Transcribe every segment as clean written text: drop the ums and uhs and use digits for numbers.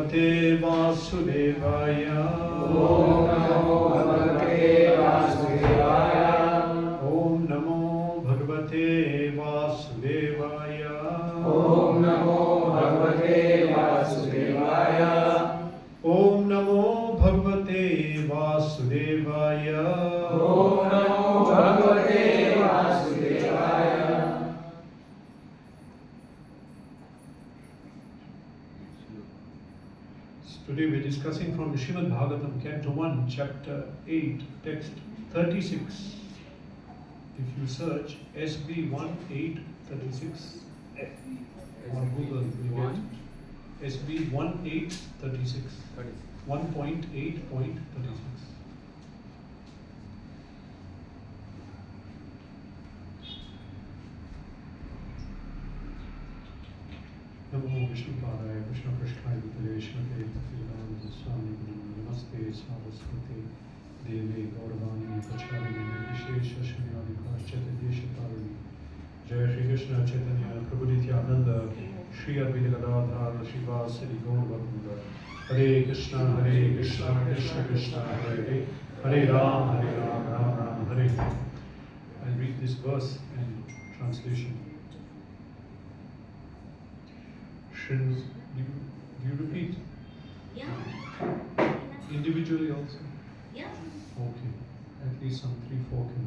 Bhagavate Vasudevaya. Om Namo Bhagavate Vasudevaya. Om Namo Bhagavate Vasudevaya. Om Namo Bhagavate Vasudevaya. Om Namo Bhagavate Vasudevaya. Om Namo Bhagavate Vasudevaya. Today we are discussing from Srimadbhagwatam, Canto 1, Chapter 8, Text 36. If you search SB 1836 on Google, you get SB 1836. 1.8.36. Namo Vishnu Padaya, Krishna Prasthaya Bhutale, Shrimate Bhaktivedanta Swami Namaste Saraswati Devi Gauravani Pacharini Vishesha Shrinyani Paschata Deshatarani Jaya Shri Krishna Chaitanya Prabhu Nityananda Shri Advaita Gadadhar Shivasari Gauravatanda Hare Krishna Krishna Krishna Hare Hare Hare Ram Ram Ram Hare Hare. I'll read this verse in translation. Do you repeat? Yeah. Individually also? Yeah. Okay. At least some 3-4 can.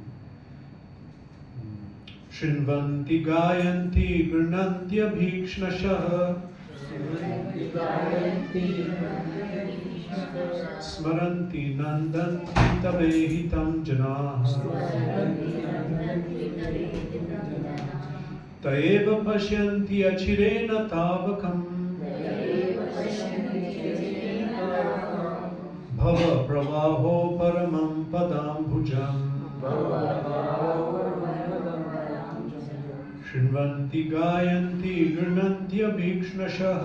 Shrinvanti gayanti granantya bhikshnashah Smaranti nandanti tavehitam janah Taeva pashyanti achirena tavakam Bhava pravaho paramam padambhujam Shrinvanti gayanti granantya bhikshnashah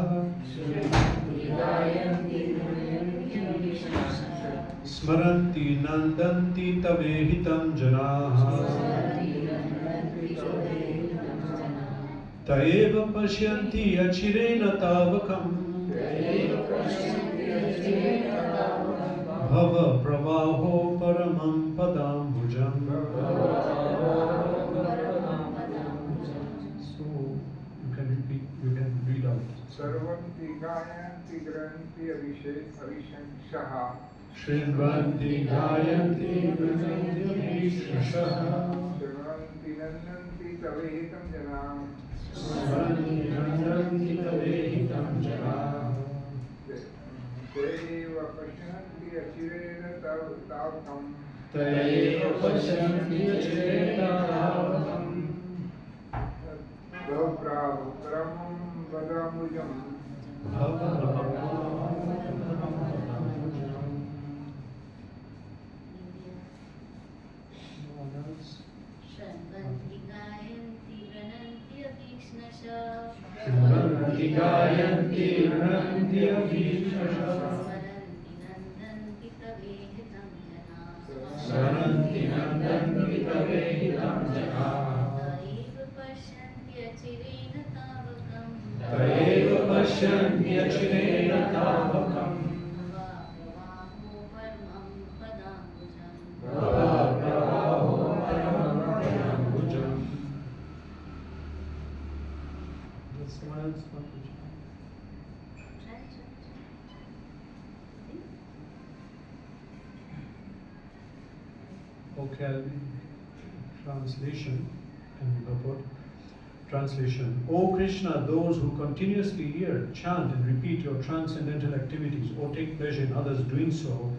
Smaranti nandanti tavehitam janah Taeva pashyanti achirena tavakam Bhava pravaho paramam padambhujam. So you can repeat, you can read out. Sarvanti gayanti granti avishanshaha. Shrinvanti gayanti granti avishanshaha. Sarvanti nandanti tavehitam janam. Smaranti nandanti tavehitam janah. Taeva pashyanti achirena tavakam. Taeva pashyanti achirena tavakam. Bhava paramam padambhujam. Shrinvanti gayanti grananti abhishnashah Shrinvanti gayanti grananti abhishnashah Smaranti nandanti tavehitam janah Smaranti nandanti tavehitam janah Taeva pashyanti achirena tavakam Taeva pashyanti achirena tavakam Pravaho paramam padambhujam Bhava pravaho paramam padambhujam. Does someone else want to chant? Okay, I'll read translation and purport. Translation. O Krishna, those who continuously hear, chant and repeat your transcendental activities or take pleasure in others doing so,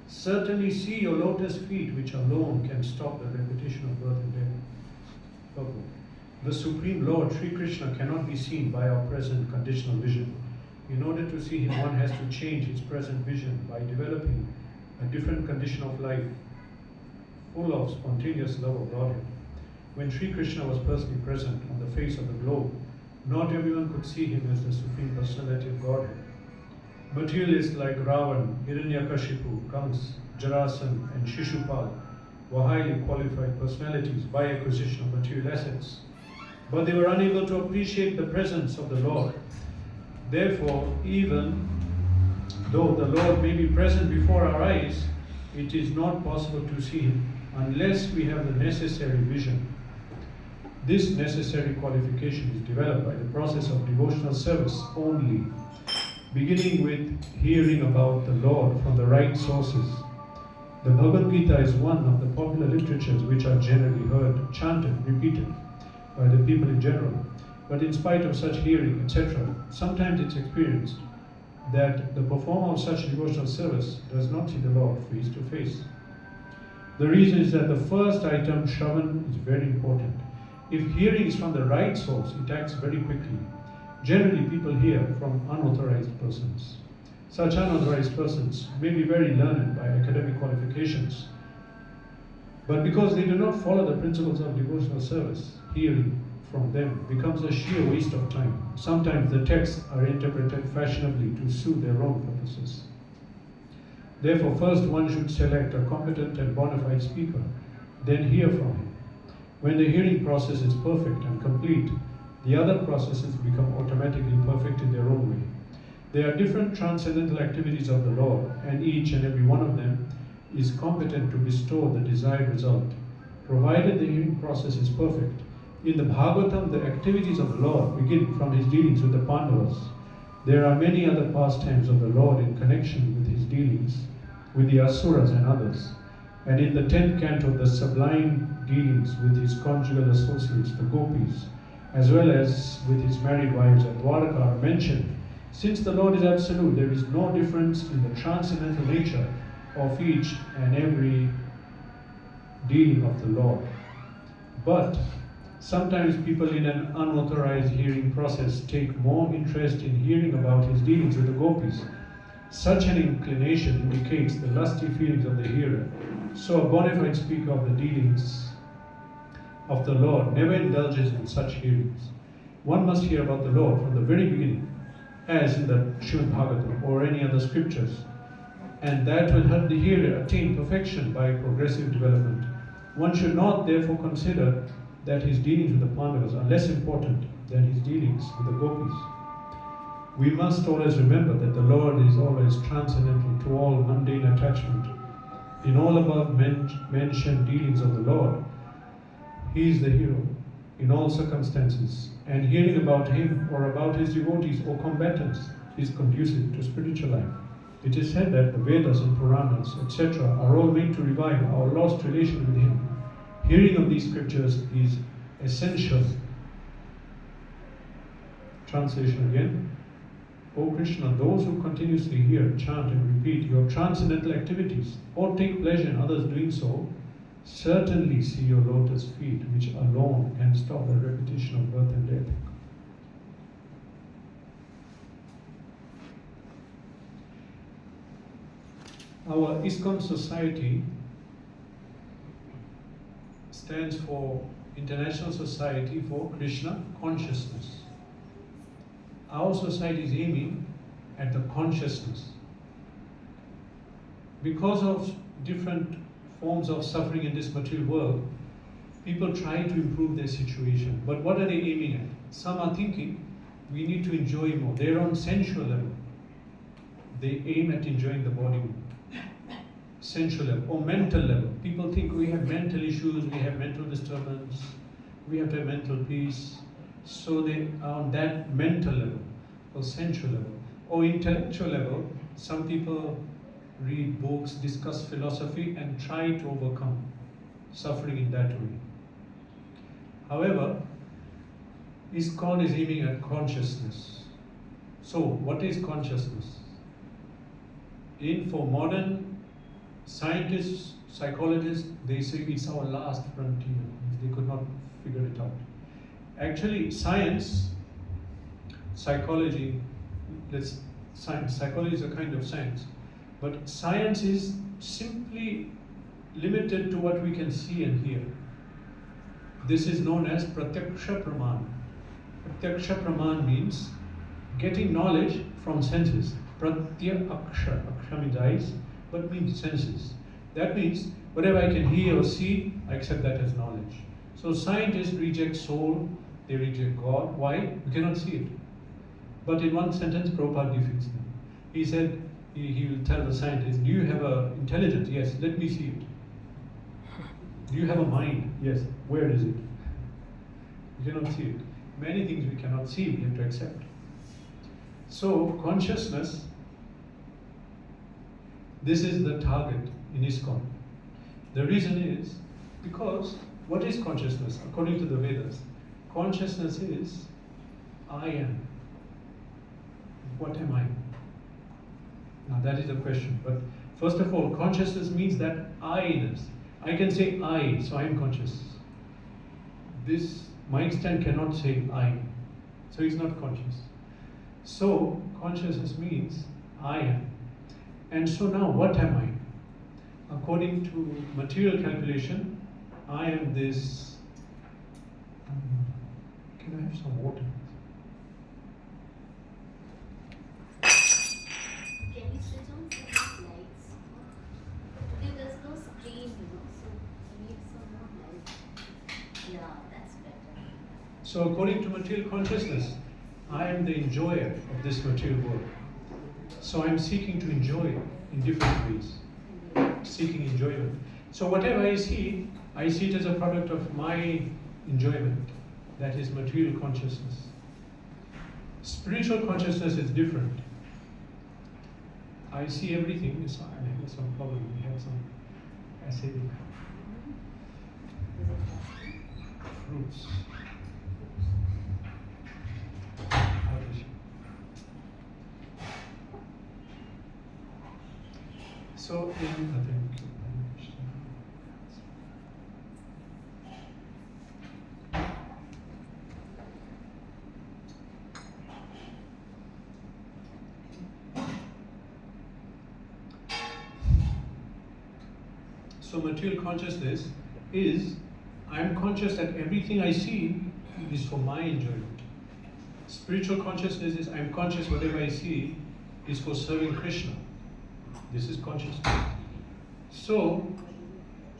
certainly see your lotus feet which alone can stop the repetition of birth and death. Purport. The Supreme Lord Sri Krishna cannot be seen by our present conditional vision. In order to see him, one has to change its present vision by developing a different condition of life, full of spontaneous love of Godhead. When Sri Krishna was personally present on the face of the globe, not everyone could see him as the Supreme Personality of Godhead. Materialists like Ravan, Hiranyakashipu, Kans, Jarasan, and Shishupal were highly qualified personalities by acquisition of material assets, but they were unable to appreciate the presence of the Lord. Therefore, even though the Lord may be present before our eyes, it is not possible to see Him unless we have the necessary vision. This necessary qualification is developed by the process of devotional service only, beginning with hearing about the Lord from the right sources. The Bhagavad Gita is one of the popular literatures which are generally heard, chanted, repeated by the people in general. But in spite of such hearing, etc., sometimes it's experienced that the performer of such devotional service does not see the Lord face to face. The reason is that the first item, Shravan, is very important. If hearing is from the right source, it acts very quickly. Generally, people hear from unauthorized persons. Such unauthorized persons may be very learned by academic qualifications, but because they do not follow the principles of devotional service, hearing from them becomes a sheer waste of time. Sometimes the texts are interpreted fashionably to suit their own purposes. Therefore, first one should select a competent and bona fide speaker, then hear from him. When the hearing process is perfect and complete, the other processes become automatically perfect in their own way. There are different transcendental activities of the Lord, and each and every one of them is competent to bestow the desired result, provided the hearing process is perfect. In the Bhagavatam, the activities of the Lord begin from His dealings with the Pandavas. There are many other pastimes of the Lord in connection with His dealings with the Asuras and others. And in the 10th canto, the sublime dealings with His conjugal associates, the Gopis, as well as with His married wives at Dwaraka are mentioned. Since the Lord is absolute, there is no difference in the transcendental nature of each and every dealing of the Lord. But sometimes people in an unauthorized hearing process take more interest in hearing about His dealings with the Gopis. Such an inclination indicates the lusty feelings of the hearer. So a bona fide speaker of the dealings of the Lord never indulges in such hearings. One must hear about the Lord from the very beginning, as in the Srimadbhagwatam or any other scriptures, and that will help the hearer attain perfection by progressive development. One should not therefore consider that his dealings with the Pandavas are less important than his dealings with the Gopis. We must always remember that the Lord is always transcendental to all mundane attachment. In all above mentioned dealings of the Lord, He is the hero in all circumstances, and hearing about Him or about His devotees or combatants is conducive to spiritual life. It is said that the Vedas and Puranas, etc., are all made to revive our lost relation with Him. Hearing of these scriptures is essential. Translation again. O Krishna, those who continuously hear, chant and repeat your transcendental activities or take pleasure in others doing so, certainly see your lotus feet, which alone can stop the repetition of birth and death. Our ISKCON society stands for International Society for Krishna Consciousness. Our society is aiming at the consciousness. Because of different forms of suffering in this material world, people try to improve their situation. But what are they aiming at? Some are thinking, we need to enjoy more. They're on sensual level. They aim at enjoying the body more. Sensual level or mental level. People think we have mental issues, we have mental disturbance, we have to have mental peace. So they are on that mental level or sensual level. Or intellectual level, some people read books, discuss philosophy and try to overcome suffering in that way. However, ISKCON is aiming at consciousness. So, what is consciousness? For modern scientists, psychologists, they say it's our last frontier. They could not figure it out. Actually, science, psychology, psychology is a kind of science, but science is simply limited to what we can see and hear. This is known as pratyaksha praman. Pratyaksha praman means getting knowledge from senses. Pratyaksha, aksha means eyes, but means senses. That means whatever I can hear or see, I accept that as knowledge. So scientists reject soul, they reject God. Why? We cannot see it. But in one sentence, Prabhupada defeats them. He said, he will tell the scientist, do you have a intelligence? Yes, let me see it. Do you have a mind? Yes, where is it? You cannot see it. Many things we cannot see, we have to accept. So, consciousness, this is the target in ISKCON. The reason is because what is consciousness? According to the Vedas, consciousness is I am. What am I? Now that is the question. But first of all, consciousness means that I-ness. I can say I, so I am conscious. This, my extent cannot say I, so it's not conscious. So consciousness means I am. And so now what am I? According to material calculation, I am this. Can I have some water? Can you switch on some more lights? Today there's no screen, so we need some more light. Yeah, that's better. So according to material consciousness, I am the enjoyer of this material world. So I'm seeking to enjoy in different ways. Seeking enjoyment. So whatever I see it as a product of my enjoyment. That is material consciousness. Spiritual consciousness is different. I see everything. So I'm having some problem. We have some acidic fruits. So in so material consciousness is I am conscious that everything I see is for my enjoyment. Spiritual consciousness is I am conscious whatever I see is for serving Krishna. This is consciousness. So,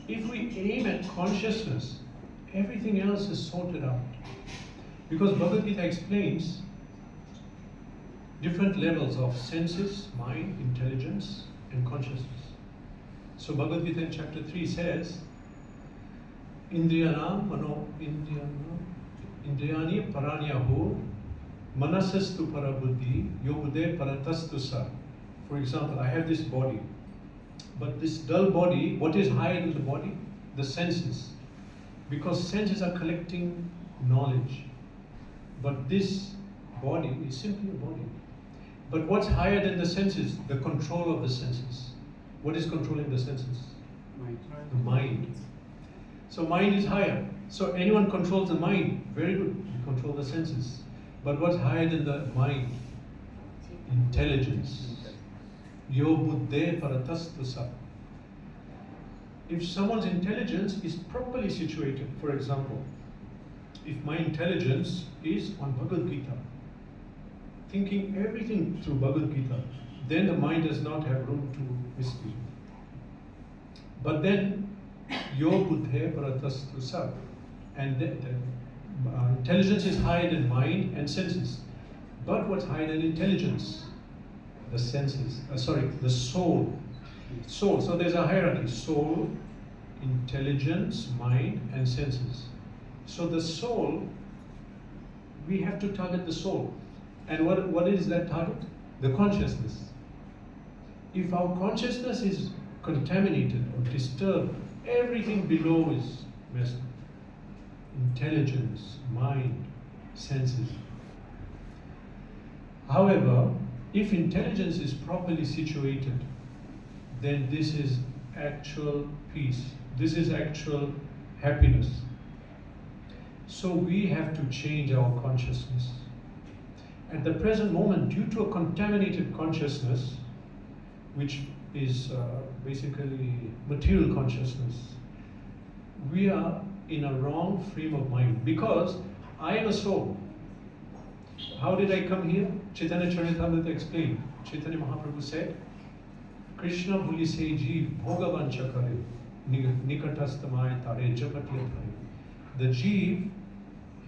if we aim at consciousness, everything else is sorted out. Because Bhagavad Gita explains different levels of senses, mind, intelligence, and consciousness. So Bhagavad Gita in chapter 3 says, Indriyanam mano Indriyani paranyaho manasastu parabuddhi yobude paratastu sa. For example, I have this body, but this dull body, what is higher than the body? The senses. Because senses are collecting knowledge. But this body is simply a body. But what's higher than the senses? The control of the senses. What is controlling the senses? The mind. So mind is higher. So anyone controls the mind, very good, you control the senses. But what's higher than the mind? Intelligence. Yo buddhe paratastu sa. If someone's intelligence is properly situated, for example, if my intelligence is on Bhagavad Gita, thinking everything through Bhagavad Gita, then the mind does not have room to mislead. But then, yo buddhe paratastu sa, and the intelligence is higher than mind and senses. But what's higher than intelligence? The senses, the soul. Soul, so there's a hierarchy. Soul, intelligence, mind, and senses. So the soul, we have to target the soul. And what is that target? The consciousness. If our consciousness is contaminated or disturbed, everything below is messed up. Intelligence, mind, senses. However, if intelligence is properly situated, then this is actual peace. This is actual happiness. So we have to change our consciousness. At the present moment, due to a contaminated consciousness, which is basically material consciousness, we are in a wrong frame of mind because I am a soul. How did I come here? Chaitanya Charitamrita explained. Chaitanya Mahaprabhu said, Krishna bhuli se jeev bhogavancha kare nikatastamaya tare japatyatare. The jeev,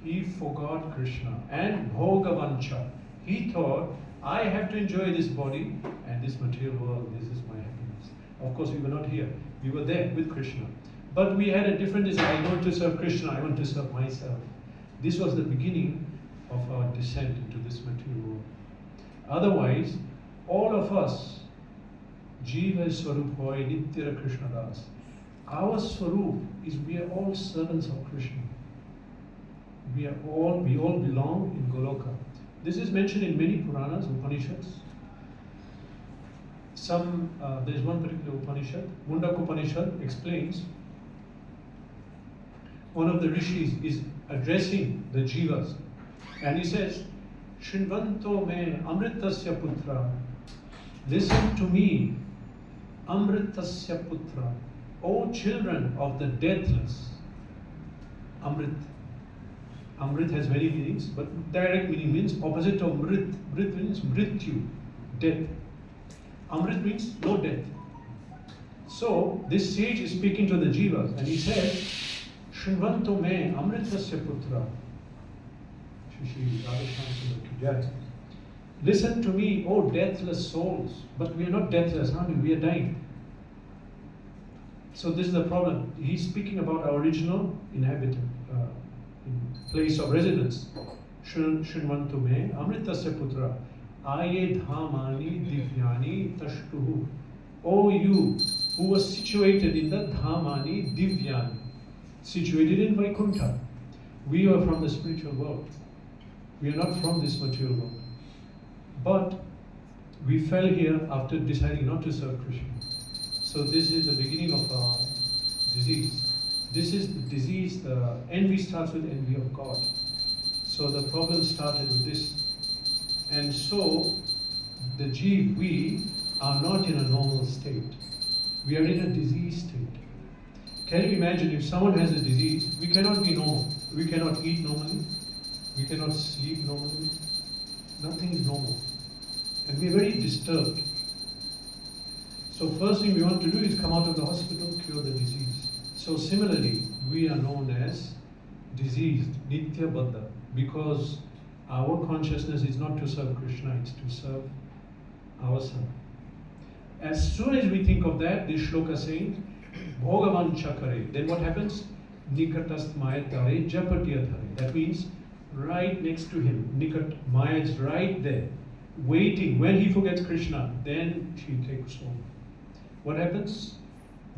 he forgot Krishna and bhogavancha. He thought, I have to enjoy this body and and this material world, this is my happiness. Of course, we were not here. We were there with Krishna. But we had a different desire. I want to serve Krishna, I want to serve myself. This was the beginning of our descent into this material world. Otherwise, all of us, Jiva Swarup Hoy Nityara Krishna Das, our Swarup is we are all servants of Krishna. We all belong in Goloka. This is mentioned in many Puranas, Upanishads. There's one particular Upanishad, Mundaka Upanishad explains, one of the rishis is addressing the jivas, and he says, Shrinvanto me amritasya putra, listen to me, amritasya putra, O children of the deathless. Amrit. Amrit has many meanings, but direct meaning means opposite of mrit. Mrit means mrityu, death. Amrit means no death. So this sage is speaking to the jivas, and he says, Shrinvanto me amritasya putra. Listen to me, O deathless souls. But we are not deathless, are we? We are dying. So this is the problem. He's speaking about our original inhabitant, place of residence. Shrinvantu me amritasya putra aye dhamani divyani tashtuhu. O you who was situated in the dhamani divyani, situated in Vaikuntha. We are from the spiritual world. We are not from this material world. But we fell here after deciding not to serve Krishna. So this is the beginning of our disease. This is the disease, the envy starts with envy of God. So the problem started with this. And so the jeev, we are not in a normal state. We are in a disease state. Can you imagine if someone has a disease, we cannot be normal. We cannot eat normally. We cannot sleep normally. Nothing is normal. And we are very disturbed. So first thing we want to do is come out of the hospital, cure the disease. So similarly, we are known as diseased, Nitya Baddha, because our consciousness is not to serve Krishna, it's to serve ourselves. As soon as we think of that, this shloka saying, Bhogavan Chakare, then what happens? Nikatast Mayatare Japatiyatare. That means right next to him, Nikat Maya is right there, waiting. When he forgets Krishna, then she takes over. What happens?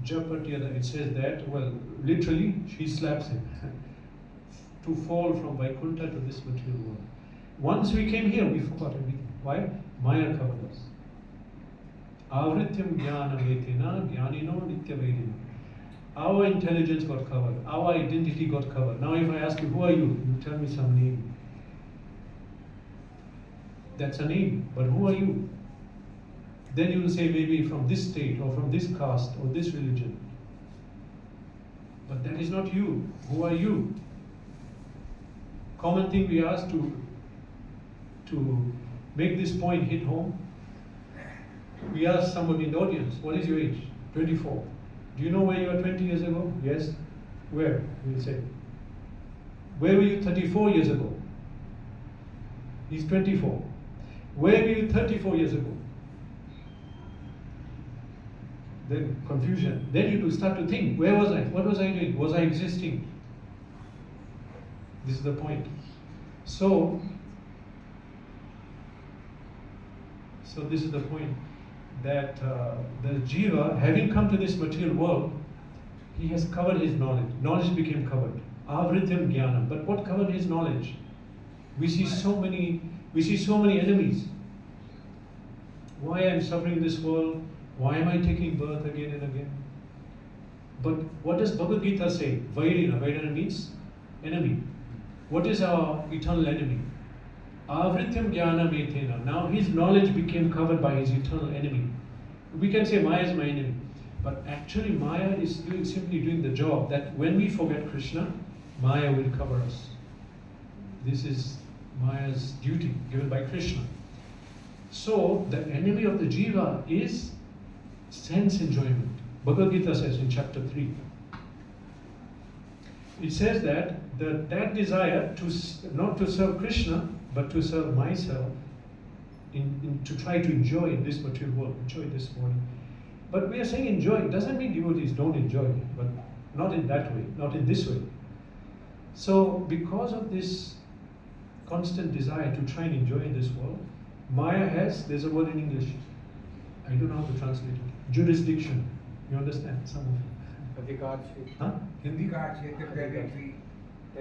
Japatiyada, it says that, well, literally, she slaps him to fall from Vaikuntha to this material world. Once we came here, we forgot everything. Why? Maya covered us. Avrityam jnana vetina jnanino nityavedina. Our intelligence got covered. Our identity got covered. Now if I ask you, who are you? You tell me some name. That's a name, but who are you? Then you will say maybe from this state or from this caste or this religion. But that is not you. Who are you? Common thing we ask to make this point hit home. We ask somebody in the audience, what is your age? 24. Do you know where you were 20 years ago? Yes. Where? We will say. Where were you 34 years ago? He's 24. Where were you 34 years ago? Then confusion. Then you start to think, where was I? What was I doing? Was I existing? This is the point. So this is the point, that the jiva, having come to this material world, he has covered his knowledge. Knowledge became covered. Avrityam jnanam. But what covered his knowledge? We see so many enemies. Why I am suffering in this world? Why am I taking birth again and again? But what does Bhagavad Gita say? Vairina. Vairina means enemy. What is our eternal enemy? Avrityam jnana metena. Now his knowledge became covered by his eternal enemy. We can say Maya is my enemy. But actually Maya is simply doing the job that when we forget Krishna, Maya will cover us. This is Maya's duty given by Krishna. So the enemy of the jiva is sense enjoyment. Bhagavad Gita says in chapter 3. It says that that desire to not to serve Krishna but to serve myself to try to enjoy this material world, enjoy this body. But we are saying enjoy. It doesn't mean devotees don't enjoy, but not in that way, not in this way. So because of this constant desire to try and enjoy in this world, Maya has, there's a word in English, I don't know how to translate it, jurisdiction. You understand? Some of you. Huh? Hindi?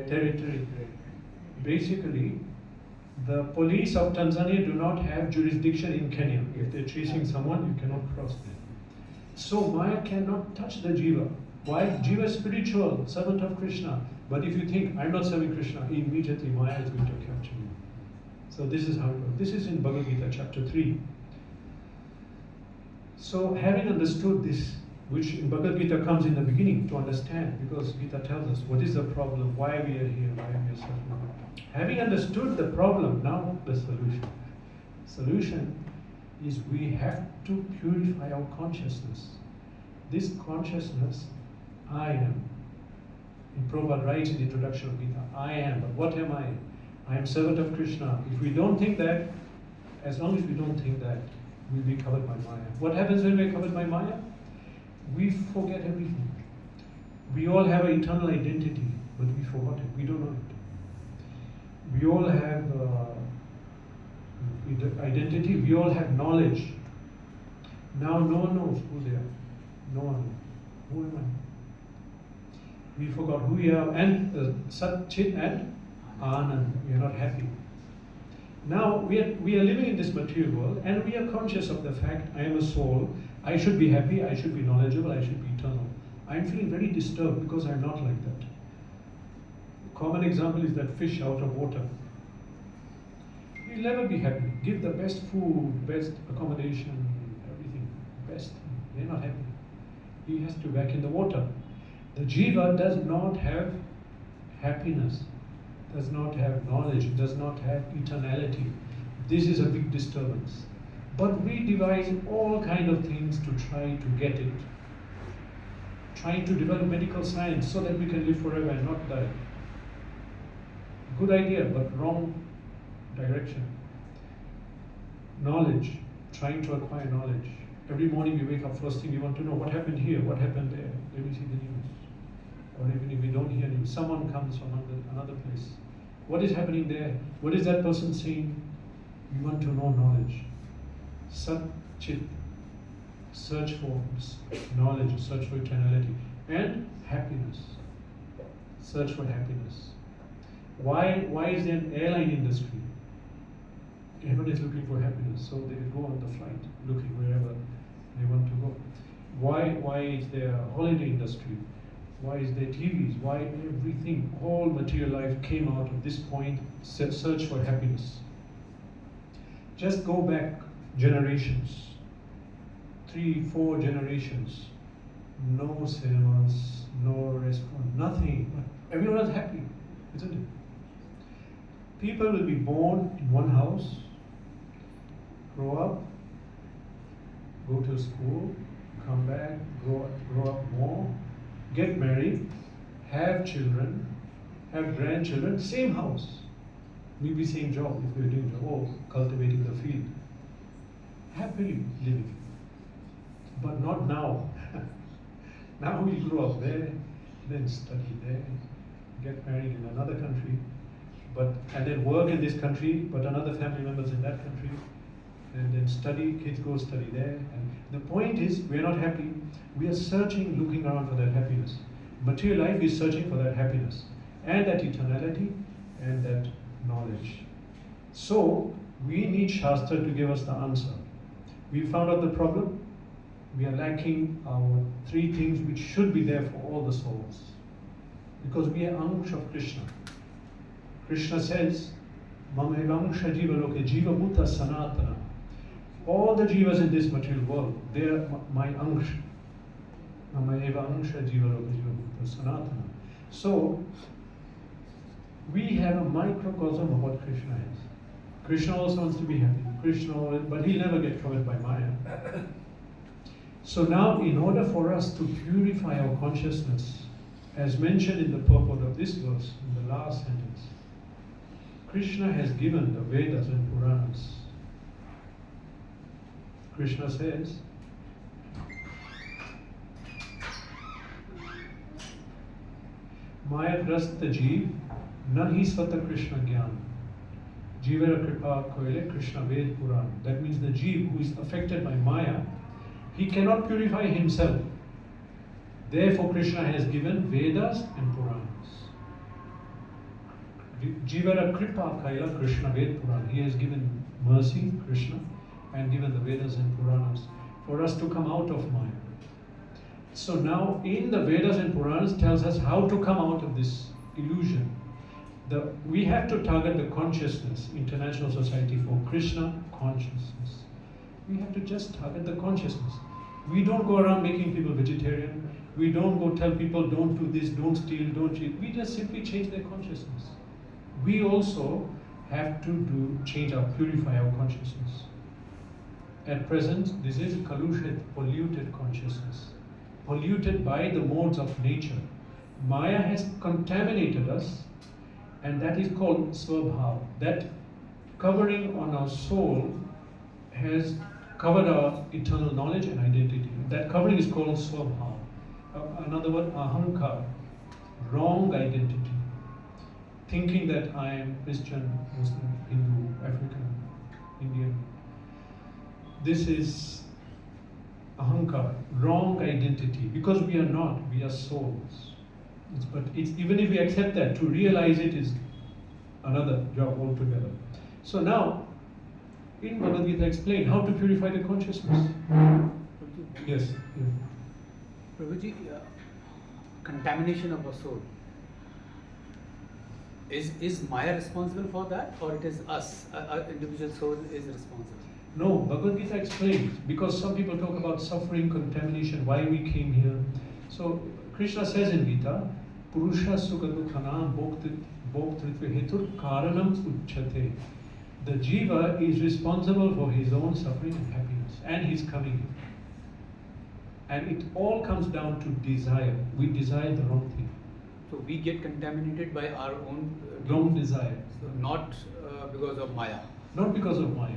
Territory. Basically, the police of Tanzania do not have jurisdiction in Kenya. If they're chasing someone, you cannot cross them. So Maya cannot touch the Jiva. Why? Jiva is spiritual, servant of Krishna. But if you think, I'm not serving Krishna, immediately Maya is going to capture you. So this is how it works. This is in Bhagavad Gita, chapter 3. So having understood this, which in Bhagavad Gita comes in the beginning to understand, because Gita tells us what is the problem, why we are here, why we are suffering. Having understood the problem, now the solution. Solution is we have to purify our consciousness. This consciousness, I am. In Prabhupada writes in the introduction of Gita, I am. But what am I? I am servant of Krishna. If we don't think that, as long as we don't think that, we'll be covered by Maya. What happens when we're covered by Maya? We forget everything. We all have an eternal identity, but we forgot it. We don't know it. We all have identity. We all have knowledge. Now no one knows who they are. No one knows. Who am I? We forgot who we are, and Sat, Chit and Anand. We are not happy. Now we are living in this material world, and we are conscious of the fact I am a soul. I should be happy. I should be knowledgeable. I should be eternal. I'm feeling very disturbed because I'm not like that. A common example is that fish out of water. He'll never be happy. Give the best food, best accommodation, everything, best. They're not happy. He has to back in the water. The jiva does not have happiness, does not have knowledge, does not have eternality. This is a big disturbance. But we devise all kind of things to try to get it. Trying to develop medical science so that we can live forever and not die. Good idea, but wrong direction. Knowledge, trying to acquire knowledge. Every morning we wake up, first thing we want to know, what happened here, what happened there. Let me see the news. Or even if we don't hear news, someone comes from another place. What is happening there? What is that person saying? We want to know knowledge. Sat, Chit, search for knowledge, search for eternality. And happiness. Search for happiness. Why is there an airline industry? Everyone is looking for happiness, so they go on the flight, looking wherever they want to go. Why is there a holiday industry? Why is there TVs? Why everything, all material life came out of this point, search for happiness. Just go back generations, 3-4 generations, no cinemas, no restaurant, nothing. Everyone was happy, isn't it? People will be born in one house, grow up, go to school, come back, grow up more, get married, have children, have grandchildren, same house. Maybe same job if we're doing job, or cultivating the field. Happily living. But not now. Now we grow up there, then study there, get married in another country, and then work in this country, but another family members in that country, and then study, kids go study there. And the point is, we're not happy. We are searching, looking around for that happiness. Material life is searching for that happiness, and that eternality, and that knowledge. So, we need Shastra to give us the answer. We found out the problem. We are lacking our 3 things which should be there for all the souls. Because we are Angsha of Krishna. Krishna says, Mama eva Angsha jiva loke jiva bhuta sanatana. All the jivas in this material world, they are my Angsha. Mama eva Angsha jiva loke jiva bhuta sanatana. So, we have a microcosm of what Krishna is. Krishna also wants to be happy. But he'll never get covered by Maya. So now, in order for us to purify our consciousness, as mentioned in the purport of this verse, in the last sentence, Krishna has given the Vedas and Puranas Krishna says, Maya grasta jeev, nahi svata Krishna gyan. Jivara kripa koile Krishna ved puran. That means the jeev who is affected by Maya, he cannot purify himself. Therefore Krishna has given Vedas and Puranas. Jivara kripa kaila Krishna ved puran. He has given mercy, Krishna, and given the Vedas and Puranas for us to come out of Maya. So now in the Vedas and Puranas tells us how to come out of this illusion. We have to target the consciousness, International Society for Krishna Consciousness. We have to just target the consciousness. We don't go around making people vegetarian. We don't go tell people don't do this, don't steal, don't cheat. We just simply change their consciousness. We also have to change purify our consciousness. At present, this is kalushit, polluted consciousness. Polluted by the modes of nature. Maya has contaminated us, and that is called swabhav. That covering on our soul has covered our eternal knowledge and identity. That covering is called swabhav. Another word, ahankar, wrong identity. Thinking that I am Christian, Muslim, Hindu, African, Indian. This is ahankar, wrong identity, because we are not, we are souls. But even if we accept that, to realize it is another job altogether. So now, in Bhagavad Gita explained how to purify the consciousness. Yes. Prabhuji, contamination of a soul. Is Maya responsible for that, or it is us, our individual soul is responsible? No, Bhagavad Gita explains, because some people talk about suffering, contamination, why we came here. So Krishna says in Gita, Purusha sukha dukhanam bhoktritva hetur karanam uchyate. The jiva is responsible for his own suffering and happiness, and his coming here. And it all comes down to desire. We desire the wrong thing. So we get contaminated by our own wrong desire. So not because of Maya. Not because of Maya.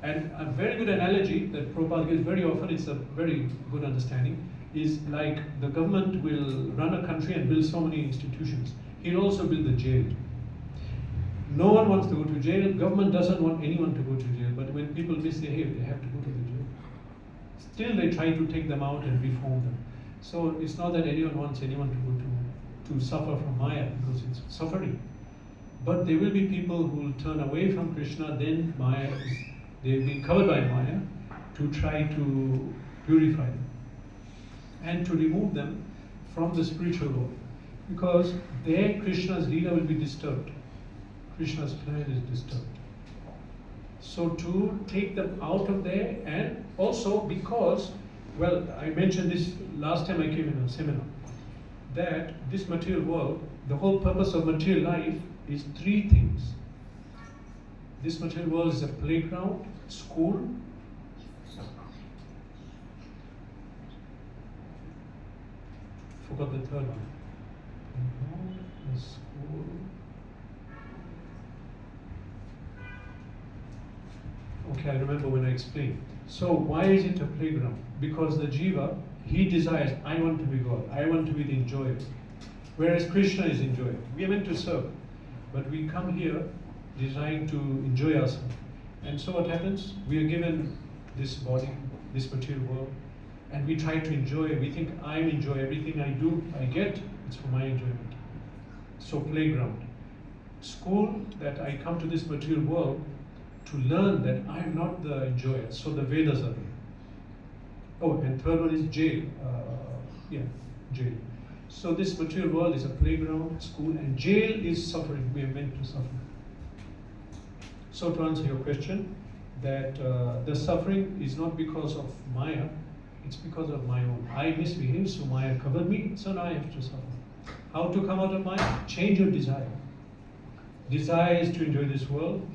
And a very good analogy that Prabhupada gives very often, it's a very good understanding, is like the government will run a country and build so many institutions. He'll also build the jail. No one wants to go to jail. Government doesn't want anyone to go to jail. But when people misbehave, they have to go to the jail. Still they try to take them out and reform them. So it's not that anyone wants anyone to go to suffer from Maya, because it's suffering. But there will be people who will turn away from Krishna, then Maya they've been covered by Maya, to try to purify them and to remove them from the spiritual world, because there Krishna's Leela will be disturbed. Krishna's plan is disturbed. So to take them out of there, and also because, well, I mentioned this last time I came in a seminar, that this material world, the whole purpose of material life is three things. This material world is a playground, school, forgot the third one. A school. Okay, I remember when I explained. So why is it a playground? Because the jiva, he desires, I want to be God, I want to be the enjoyer. Whereas Krishna is enjoyer. We are meant to serve. But we come here desiring to enjoy ourselves. And so what happens? We are given this body, this material world, and we try to enjoy. We think I enjoy everything I do, I get, it's for my enjoyment. So playground. School, that I come to this material world to learn that I am not the enjoyer. So the Vedas are there. Oh, and third one is jail. Jail. So this material world is a playground, school, and jail is suffering. We are meant to suffer. So to answer your question, that the suffering is not because of Maya, it's because of my own. I misbehaved, so Maya covered me, so now I have to suffer. How to come out of Maya? Change your desire. Desire is to enjoy this world,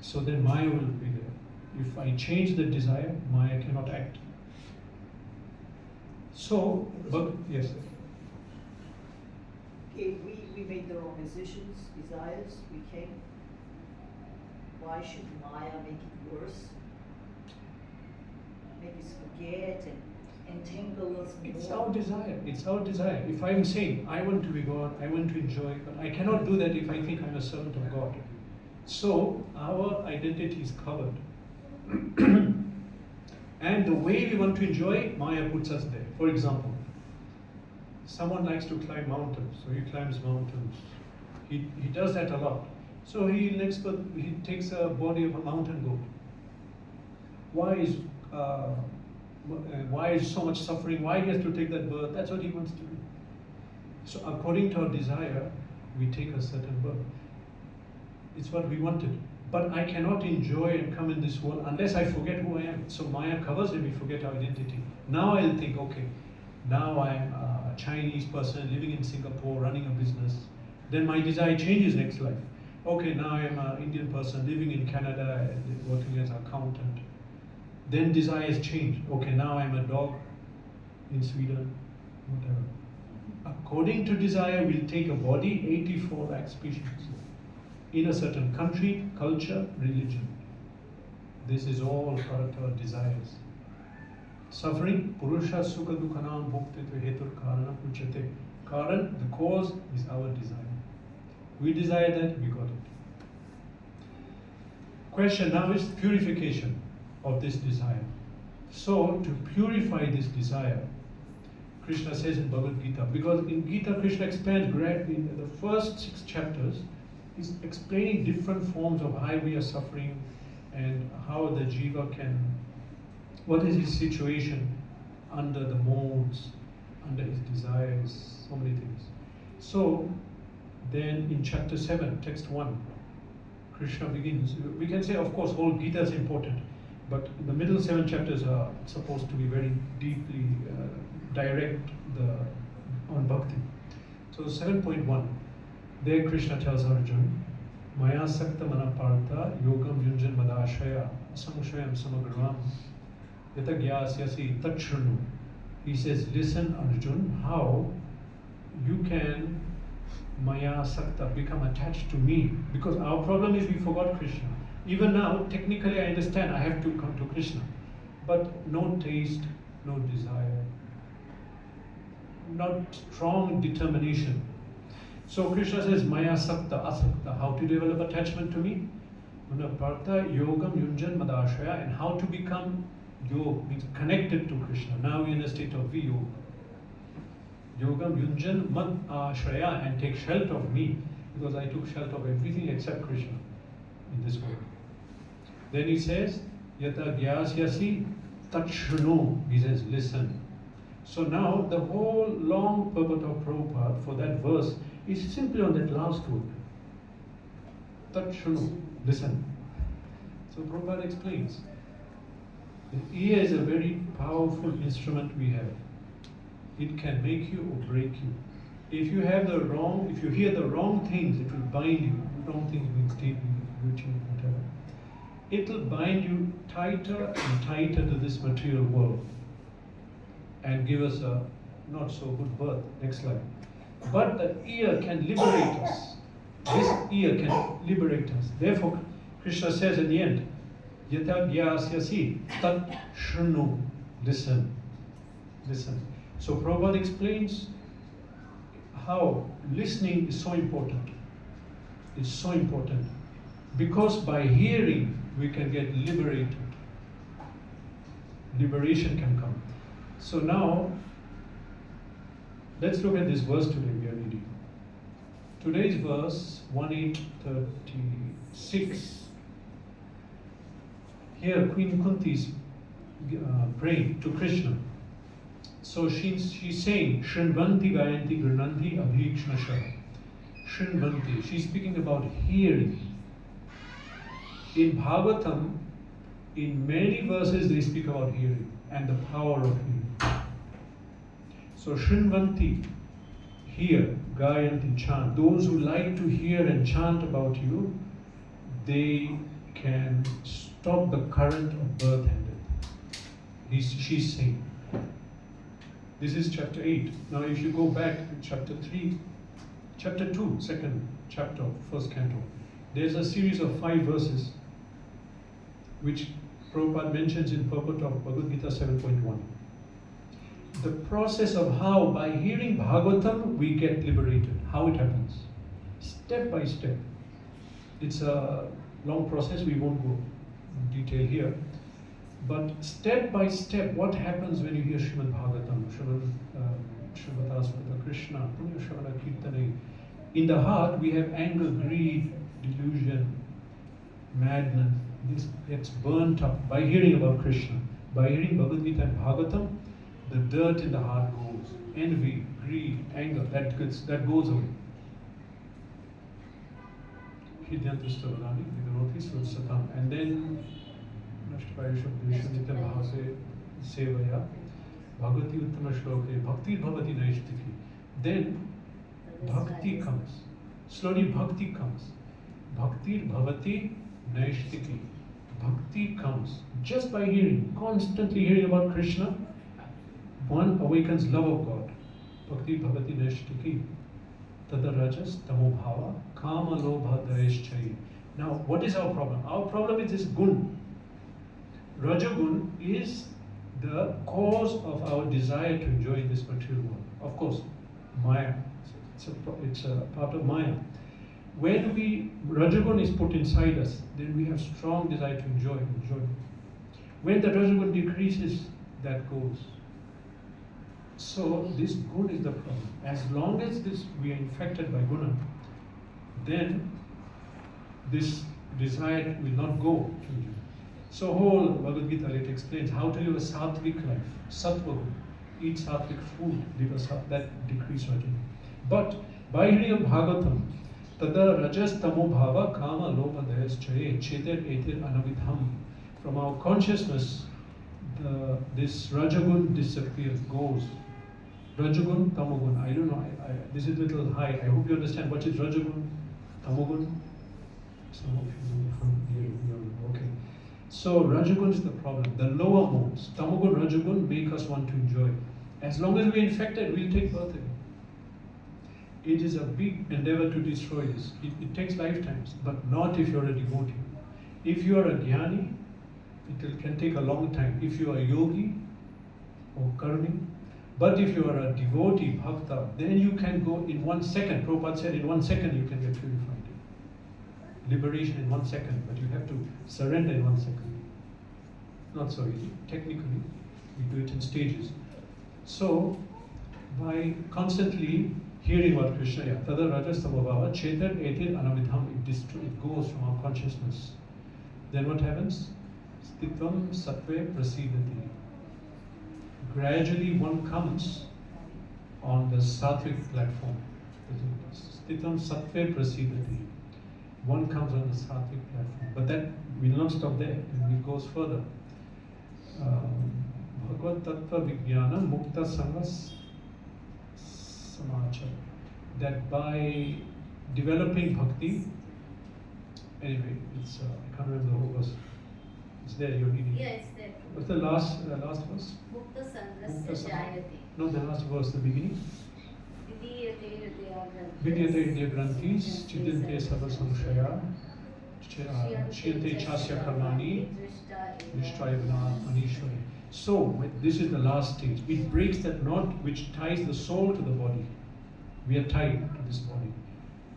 so then Maya will be there. If I change the desire, Maya cannot act. So, but yes. Okay, we made the wrong decisions, desires, we came. Why should Maya make it worse? get and entangle us It's more. our desire. It's our desire. If I'm saying, I want to be God, I want to enjoy, but I cannot do that if I think I'm a servant of God. So, our identity is covered. And the way we want to enjoy, Maya puts us there. For example, someone likes to climb mountains, so he climbs mountains. He does that a lot. So he takes a body of a mountain goat. Why is so much suffering? Why he has to take that birth? That's what he wants to do. So according to our desire, we take a certain birth. It's what we wanted. But I cannot enjoy and come in this world unless I forget who I am. So Maya covers and we forget our identity. Now I'll think, okay, now I'm a Chinese person living in Singapore, running a business. Then my desire changes next life. Okay, now I'm an Indian person living in Canada and working as an accountant. Then desires change. Okay, now I'm a dog in Sweden, whatever. According to desire, we'll take a body, 84 lakh species, in a certain country, culture, religion. This is all part of our desires. Suffering, Purusha Sukha Dukhanam Bhukti Hetur Karana Puchate. Karan, the cause, is our desire. We desire that, we got it. Question now is purification of this desire. So, to purify this desire, Krishna says in Bhagavad Gita, because in Gita Krishna expands in the first 6 chapters, he's explaining different forms of how we are suffering and how the jiva can, what is his situation under the modes, under his desires, so many things. So, then in chapter 7, text 1, Krishna begins, we can say of course whole Gita is important, but the middle 7 chapters are supposed to be very deeply direct on bhakti. So 7.1, there Krishna tells Arjuna, Maya sakta manapartha yogam yunjan madashaya samshayam samagravam yata gyasyasi tachrunu. He says, listen Arjuna, how you can Maya sakta, become attached to me, because our problem is we forgot Krishna. Even now, technically I understand I have to come to Krishna, but no taste, no desire, not strong determination. So Krishna says, Maya sakta, asakta, how to develop attachment to me? Manapartha yogam yunjan madashaya, and how to become yog, means connected to Krishna. Now we're in a state of viyoga. Yogam yunjan mad ashraya, and take shelter of me, because I took shelter of everything except Krishna in this world. Then he says, Yata gyasyasi tachrunu, he says, listen. So now the whole long purport of Prabhupada for that verse is simply on that last word. Tachrunu, listen. So Prabhupada explains, the ear is a very powerful instrument we have. It can make you or break you. If you hear the wrong things, it will bind you. Wrong things means TV, YouTube, whatever. It will bind you tighter and tighter to this material world and give us a not so good birth. Next slide. But the ear can liberate us. This ear can liberate us. Therefore, Krishna says at the end, Yata gyasyasi tat shrunu. Listen. Listen. So Prabhupada explains how listening is so important. It's so important. Because by hearing, we can get liberated. Liberation can come. So now, let's look at this verse today we are reading. Today's verse, 1836. Here, Queen Kunti is praying to Krishna. So she's saying, Shrinvanti Gayanti Grananti Abhikshnasha. Shrinvanti, she's speaking about hearing. In Bhagavatam, in many verses they speak about hearing and the power of hearing. So Shrinvanti, hear, Gayanti, chant. Those who like to hear and chant about you, they can stop the current of birth and death. She's saying. This is chapter 8. Now if you go back to chapter 2, second chapter, first canto, there's a series of 5 verses which Prabhupada mentions in purport of Bhagavad Gita 7.1. The process of how, by hearing Bhagavatam, we get liberated. How it happens. Step by step. It's a long process, we won't go in detail here. But step by step, what happens when you hear Srimad Bhagavatam, Srimad Krishna, Punya Shravana Kirtane? In the heart, we have anger, greed, delusion, madness. This gets burnt up by hearing about Krishna. By hearing Bhagavad Gita and Bhagavatam, the dirt in the heart goes. Envy, greed, anger, that goes away. And then Sevaya Bhagavati Uttama Shloke Bhakti Bhavati Naishtiki. Then Bhakti comes. Slowly Bhakti comes. Bhakti Bhavati Naishtiki. Bhakti comes. Just by hearing, constantly hearing about Krishna, one awakens love of God. Bhakti Bhavati Naishtiki. Tada Rajas Tamo Bhava Kama Lobha Daeshchayi. Now, what is our problem? Our problem is this gun. Rajagun is the cause of our desire to enjoy this material world. Of course, Maya. It's a part of Maya. When Rajagun is put inside us, then we have strong desire to enjoy. When the Rajagun decreases, that goes. So this gun is the problem. As long as we are infected by guna, then this desire will not go to you. So whole Bhagavad Gita later explains how to live a sattvic life, sattva gun. Eat sattvic food, that decrease Rajagun. But by hearing of Bhagavatam, tada rajas tamo bhava kama lobha dayas chaye cheter eter anavidham. From our consciousness, this Rajagun disappears, goes. Rajagun, Tamogun. I don't know. This is a little high. I hope you understand what is Rajagun, Tamogun. Some of you from here. Okay. So Rajagun is the problem. The lower modes, Tamogun, Rajagun, make us want to enjoy. As long as we're infected, we'll take birth again. It is a big endeavor to destroy this. It takes lifetimes, but not if you're a devotee. If you are a jnani, it can take a long time. If you are a yogi or karmi, but if you are a devotee, bhakta, then you can go in 1 second. Prabhupada said in 1 second you can get purified. Liberation in 1 second, but you have to surrender in 1 second. Not so easy. Technically, we do it in stages. So, by constantly hearing about Krishna, tada rajas tamabhava chetar etir anavidham, it goes from our consciousness. Then what happens? Stitvam sattve prasidati. Gradually one comes on the sattvic platform. Stitvam sattve prasidati. One comes on the sattvic platform. But that will not stop there. It goes further. Bhagavad Tattva Vijnana Mukta Sangas Samachar. That by developing bhakti, anyway, it's I can't remember the whole verse. It's there, you're reading. Yeah, it's there. What's the last verse? Mukta Sangasya Jayate. No, the last verse, the beginning. Vidiyate Vidyate Hridaya Granthis, Chidinte Sarva Samshaya, Chiyate Chasya Karmani, Nishtaya Vinat Manishwari. So, this is the last stage. It breaks that knot which ties the soul to the body. We are tied to this body.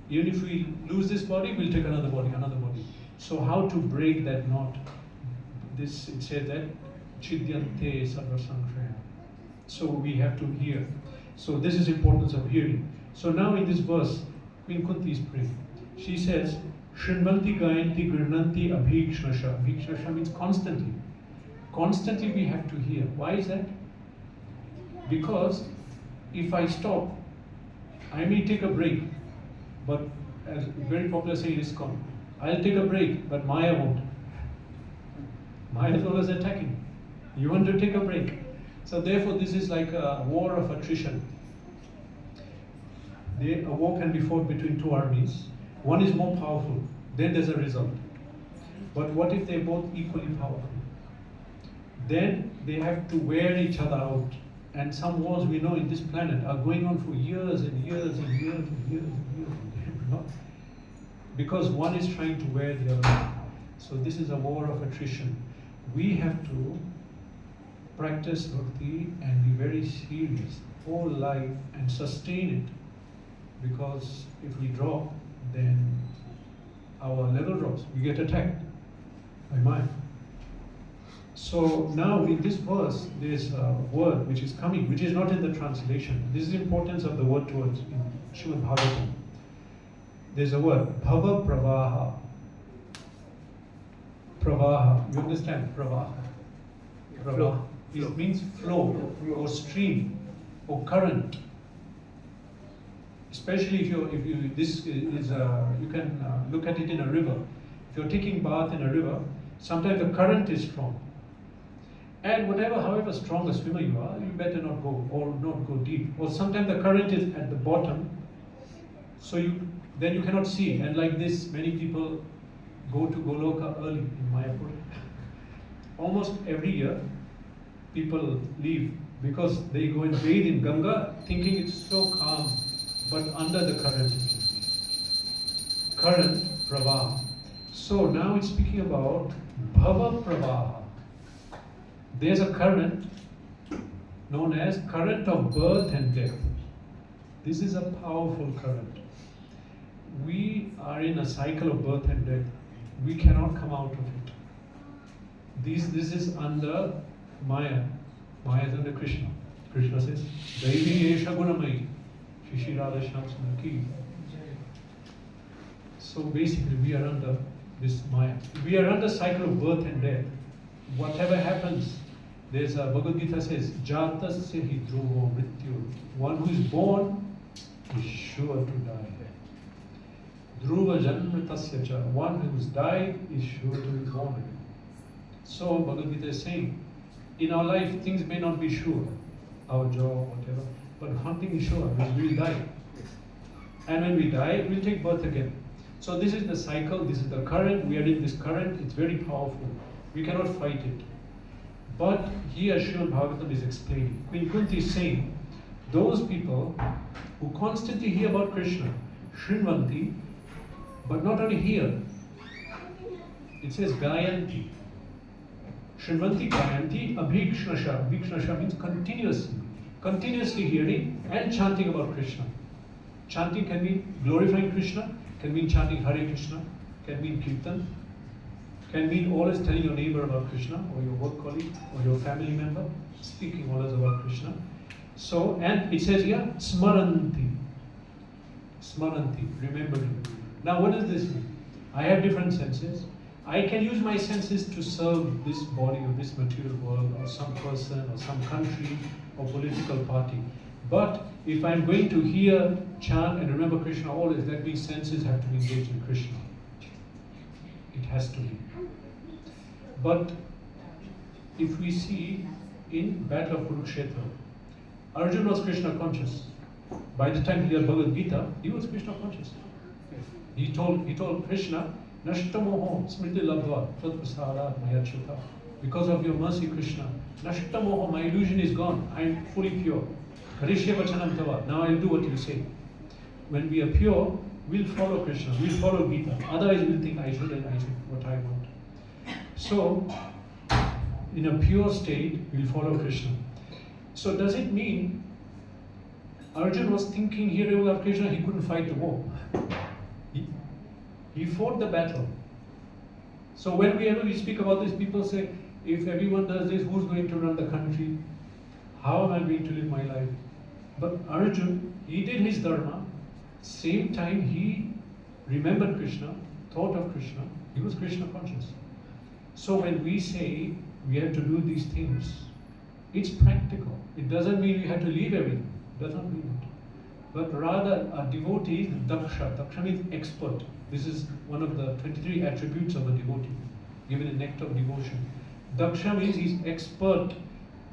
Even if we lose this body, we'll take another body. So how to break that knot? It says that Chidyante Sarva Samshaya. So we have to hear. So this is importance of hearing. So now in this verse, Queen Kunti is praying. She says, Shrinvanti Gayanti Grinanti Abhikshnasha. Abhikshnasha means constantly. Constantly we have to hear. Why is that? Because if I stop, I may take a break, but as very popular saying is ISKCON, I'll take a break, but Maya won't. Maya is always attacking. You want to take a break. So therefore this is like a war of attrition. A war can be fought between two armies. One is more powerful, then there's a result. But what if they're both equally powerful? Then they have to wear each other out. And some wars we know in this planet are going on for years and years and years and years and years. Because one is trying to wear the other. So this is a war of attrition. we have to practice bhakti and be very serious whole life and sustain it, because if we drop, then our level drops. We get attacked by Maya. So now in this verse, there is a word which is coming, which is not in the translation. This is the importance of the word towards in Srimadbhagwatam. There's a word, bhava pravaha. Pravaha, you understand? Pravaha. Pravaha. Flow. It means flow or stream or current. Especially if you this is you can look at it in a river. If you're taking bath in a river, sometimes the current is strong. And however strong a swimmer you are, you better not go or not go deep. Or sometimes the current is at the bottom, so then you cannot see. And like this, many people go to Goloka early in Mayapur. Almost every year, people leave because they go and bathe in Ganga, thinking it's so calm, but under the current it can be. Current, pravaha. So now it's speaking about bhava pravaha. There's a current known as current of birth and death. This is a powerful current. We are in a cycle of birth and death. We cannot come out of it. This is under Maya. Maya is under Krishna. Krishna says, Devi Esha Gunamai, Shishi Radha Shamsana. So basically we are under this Maya. We are under cycle of birth and death. Whatever happens, there's a Bhagavad Gita says, Jatasya hi dhruvo mrityu. One who is born is sure to die. Dhruva janmatasya cha. One who has died is sure to be born again. So Bhagavad Gita is saying, in our life things may not be sure, our job, whatever, but one thing is sure, we will die. And when we die, we'll take birth again. So this is the cycle, this is the current, we are in this current, it's very powerful. We cannot fight it. But here Srimad Bhagavatam is explaining. Queen Kunti is saying, those people who constantly hear about Krishna, Shrinvanti, but not only hear, it says Gayanti. Shrinvanti Gayanti Abhikshnasha. Abhikshnasha means continuously hearing and chanting about Krishna. Chanting can mean glorifying Krishna, can mean chanting Hare Krishna, can mean Kirtan, can mean always telling your neighbor about Krishna, or your work colleague, or your family member, speaking always about Krishna. So, and it says here, Smaranti. Smaranti, remembering. Now what does this mean? I have different senses. I can use my senses to serve this body or this material world, or some person, or some country, or political party. But if I'm going to hear, chant, and remember Krishna always, that means senses have to be engaged in Krishna. It has to be. But if we see in Battle of Kurukshetra, Arjuna was Krishna conscious. By the time he heard Bhagavad Gita, he was Krishna conscious. He told Krishna, Nashtamoho smriti labdva tatprasada mayachyuta. Because of your mercy, Krishna, Nashtamoho, my illusion is gone. I am fully pure. Karishya vachanam tava. Now I'll do what you say. When we are pure, we'll follow Krishna, we'll follow Gita. Otherwise we'll think I should what I want. So, in a pure state, we'll follow Krishna. So does it mean Arjuna was thinking here about Krishna, he couldn't fight the war? He fought the battle. So whenever we speak about this, people say, if everyone does this, who's going to run the country? How am I going to live my life? But Arjuna, he did his dharma. Same time he remembered Krishna, thought of Krishna, he was Krishna conscious. So when we say we have to do these things, it's practical. It doesn't mean we have to leave everything. It does not mean it. But rather a devotee is daksha. Daksha means expert. This is one of the 23 attributes of a devotee, given in Nectar of Devotion. Daksha means he's expert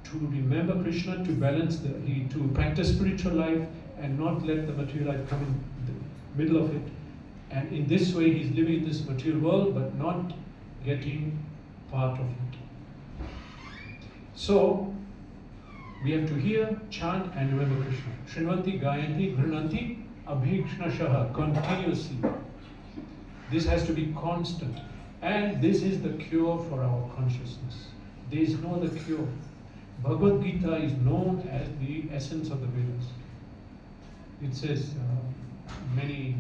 to remember Krishna, to balance to practice spiritual life and not let the material life come in the middle of it. And in this way he's living in this material world but not getting part of it. So we have to hear, chant and remember Krishna. Shrinvanti, Gayanti, Grinanti, Abhikshnashaha, continuously. This has to be constant. And this is the cure for our consciousness. There is no other cure. Bhagavad Gita is known as the essence of the Vedas. It says many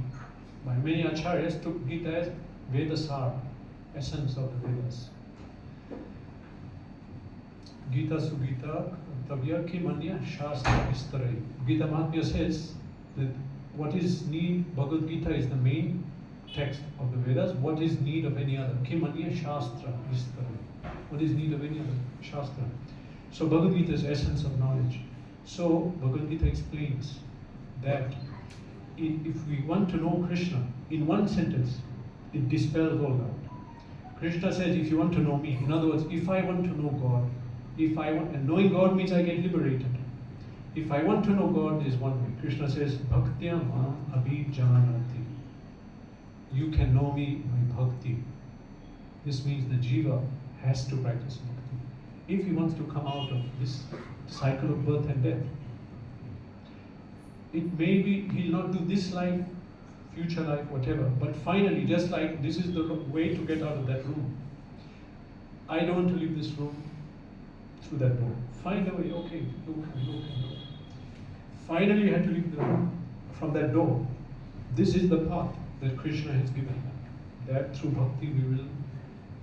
acharyas took Gita as Vedasar, essence of the Vedas. Gita Sugita Tavya Kimanya Shastra Vistarai. Gita Mahatmya says that what is need, Bhagavad Gita is the main text of the Vedas. What is need of any other? Kimanya Shastra Vistarai. What is need of any other? Shastra. So Bhagavad Gita is essence of knowledge. So Bhagavad Gita explains that if we want to know Krishna, in one sentence, it dispels all doubt. Krishna says, if you want to know me, in other words, if I want to know God, and knowing God means I get liberated. If I want to know God, there is one way. Krishna says, Bhaktya Mam Abhijanati. You can know me by bhakti. This means the jiva has to practice bhakti if he wants to come out of this cycle of birth and death. It may be he'll not do this life, future life, whatever, but finally, just like this is the way to get out of that room. I don't want to leave this room through that door. Find a way, okay, look. Finally, you have to leave the room from that door. This is the path that Krishna has given. That through bhakti we will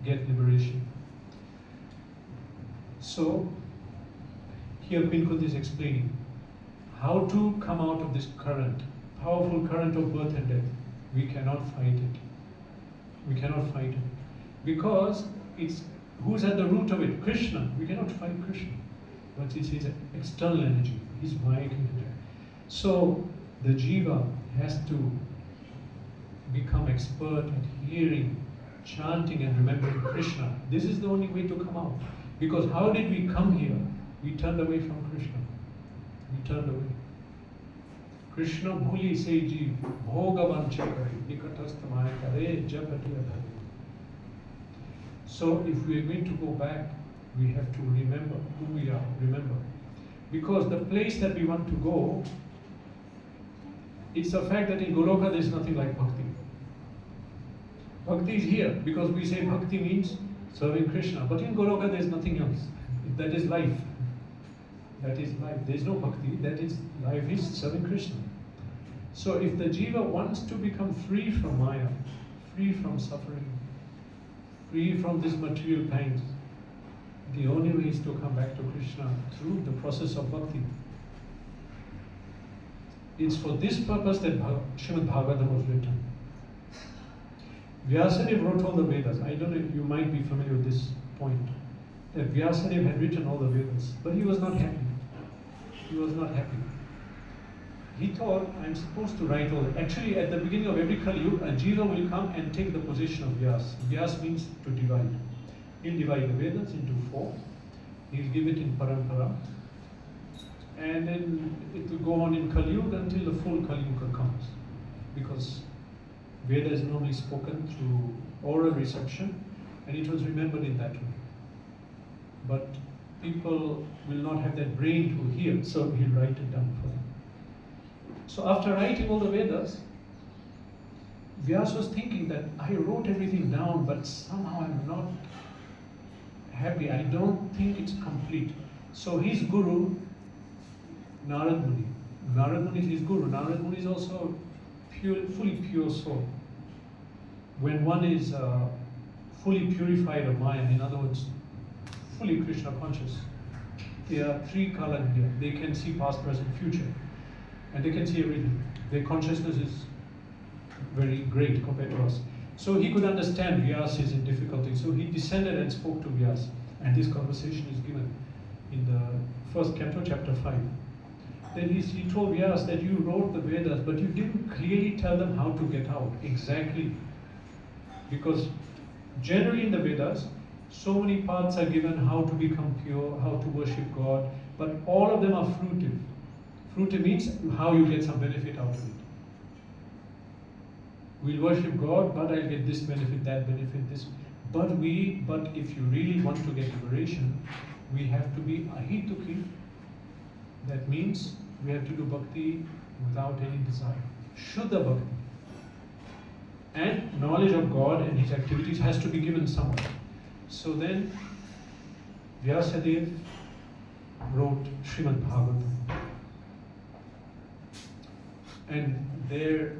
get liberation. So, here Queen Kunti is explaining how to come out of this current, powerful current of birth and death. We cannot fight it. We cannot fight it. Because it's who's at the root of it? Krishna. We cannot fight Krishna. But it's his external energy, his Maya energy. So the jiva has to become expert at hearing, chanting and remembering Krishna. This is the only way to come out. Because how did we come here? We turned away from Krishna. We turned away. Krishna bhuli se jeev bhoga vancha kare nikatastamaya kare japati adhare. So if we are going to go back, we have to remember who we are. Remember. Because the place that we want to go, it's a fact that in Goloka there is nothing like bhakti. Bhakti is here because we say bhakti means serving Krishna. But in Goloka there is nothing else. That is life. That is life. There is no bhakti. That is life is serving Krishna. So if the jiva wants to become free from Maya, free from suffering, free from these material pangs, the only way is to come back to Krishna through the process of bhakti. It's for this purpose that Srimadbhagwatam was written. Vyasadeva wrote all the Vedas. I don't know if you might be familiar with this point. That Vyasadeva had written all the Vedas, but he was not happy. He was not happy. He thought, I'm supposed to write all that. Actually, at the beginning of every Kali Yuga, a jiva will come and take the position of Vyas. Vyas means to divide. He'll divide the Vedas into 4. He'll give it in parampara. And then it will go on in Kali Yuga until the full Kali Yuga comes. Because Veda is normally spoken through oral reception, and it was remembered in that way. But people will not have that brain to hear, so he'll write it down for them. So after writing all the Vedas, Vyas was thinking that I wrote everything down, but somehow I'm not happy. I don't think it's complete. So his guru, Narad Muni. Narad Muni is his guru. Narad Muni is also fully pure soul. When one is fully purified of Maya, in other words, fully Krishna conscious, there are 3 kala India. They can see past, present, future. And they can see everything. Their consciousness is very great compared to us. So he could understand Vyas is in difficulty. So he descended and spoke to Vyas. And this conversation is given in the 1st canto, chapter 5. Then he told Vyas that you wrote the Vedas, but you didn't clearly tell them how to get out. Exactly. Because generally in the Vedas, so many paths are given how to become pure, how to worship God, but all of them are fruitive. Fruitive means how you get some benefit out of it. We'll worship God, but I'll get this benefit, that benefit, this. But if you really want to get liberation, we have to be ahituki. That means we have to do bhakti without any desire. Shuddha bhakti. And knowledge of God and his activities has to be given somewhere. So then Vyasadeva wrote Srimadbhagwatam. And there,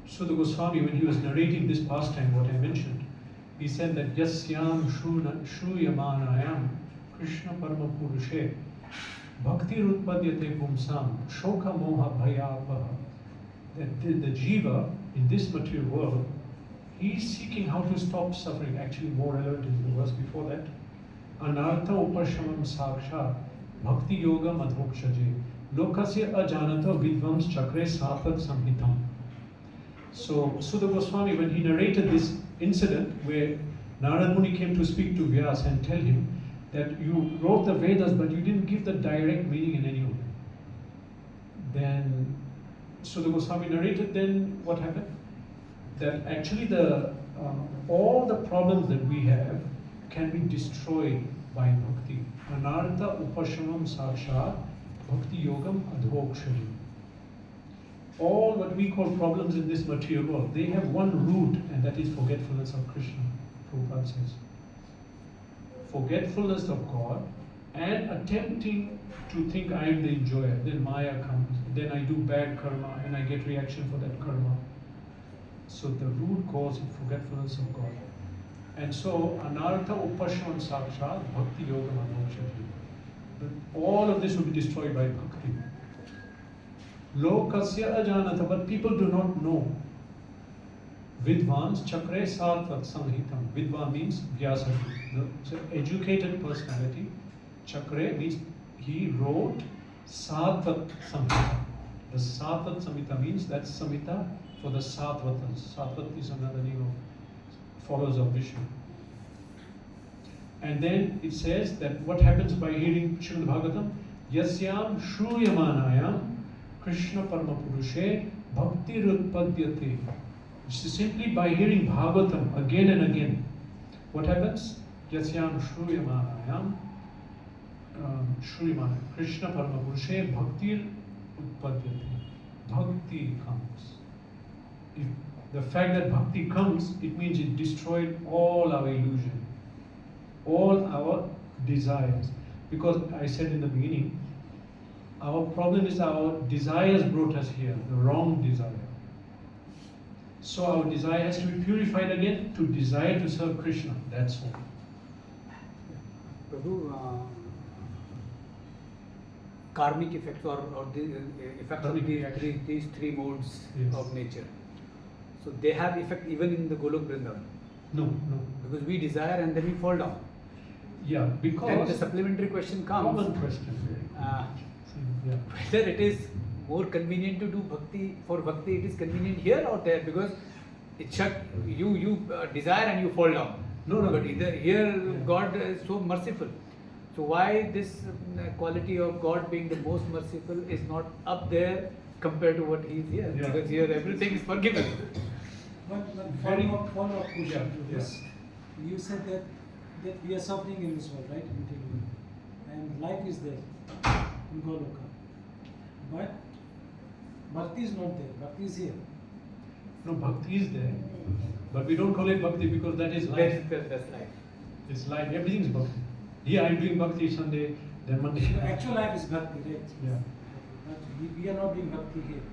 Sutta Goswami, when he was narrating this pastime, what I mentioned, he said that Yasyam Shruyamanayam Krishna Parama Purushe Bhakti Rutpadyate Pumsam Shoka Moha Bhayapaha. That the jiva in this material world, he is seeking how to stop suffering. Actually, more relevant is the verse before that. Anartha upashamam saksha bhakti yoga madhokshaje lokasya ajanata vidvams chakre sapat samhitam. So Sutta Goswami, when he narrated this incident where Narad Muni came to speak to Vyas and tell him that you wrote the Vedas but you didn't give the direct meaning in any of them, then Sutta Goswami narrated then what happened? That actually all the problems that we have can be destroyed by bhakti. Anartha upashamam sakshat bhakti yogam adhokshari. All what we call problems in this material world, they have one root, and that is forgetfulness of Krishna. Prabhupada says. Forgetfulness of God and attempting to think I am the enjoyer. Then Maya comes, then I do bad karma and I get reaction for that karma. So the root cause is forgetfulness of God. And so anartha upashamam sakshat bhakti yoga manokshati. All of this will be destroyed by bhakti. Lokasya ajanata, but people do not know. Vidvans chakre satvat samhitam. Vidva means Vyasadeva, the educated personality. Chakre means he wrote Satvat Samhita. The Satvat Samhita means that's Samhita for the Satvatas. Satvat is another name of followers of Vishnu. And then it says that what happens by hearing Srimad Bhagavatam? Yasyam Shruyamanayam Krishna Parama Purushe Bhakti Rutpadyate. Simply by hearing Bhagavatam again and again. What happens? Yasyam Shruyamanayam Shriman Krishna Parama Purushe Bhakti Utpadyate. Bhakti comes. If the fact that bhakti comes, it means it destroyed all our illusion, all our desires. Because I said in the beginning, our problem is our desires brought us here, the wrong desire. So our desire has to be purified again to desire to serve Krishna. That's all. Prabhu, karmic effects or the effects of these three modes Yes. of nature. So they have effect even in the Golok Vrindavan. No. Because we desire and then we fall down. Yeah, because Then the supplementary question comes. common question. Yeah. Whether it is more convenient to do bhakti, for bhakti it is convenient here or there, because you desire and you fall down. No. But either here Yeah. God is so merciful. So why this quality of God being the most merciful is not up there compared to what He is here? Yeah. Because here everything is forgiven. One Very- follow-up question to Yeah, this. You said that we are suffering in this world, right? And life is there in Goloka. But bhakti is not there. Bhakti is here. No, bhakti is there, but we don't call it bhakti because that is life. That's life. It's life. Everything is bhakti. Here I am doing bhakti Sunday, then Monday. The actual life is bhakti, right? Yeah. But we are not doing bhakti here.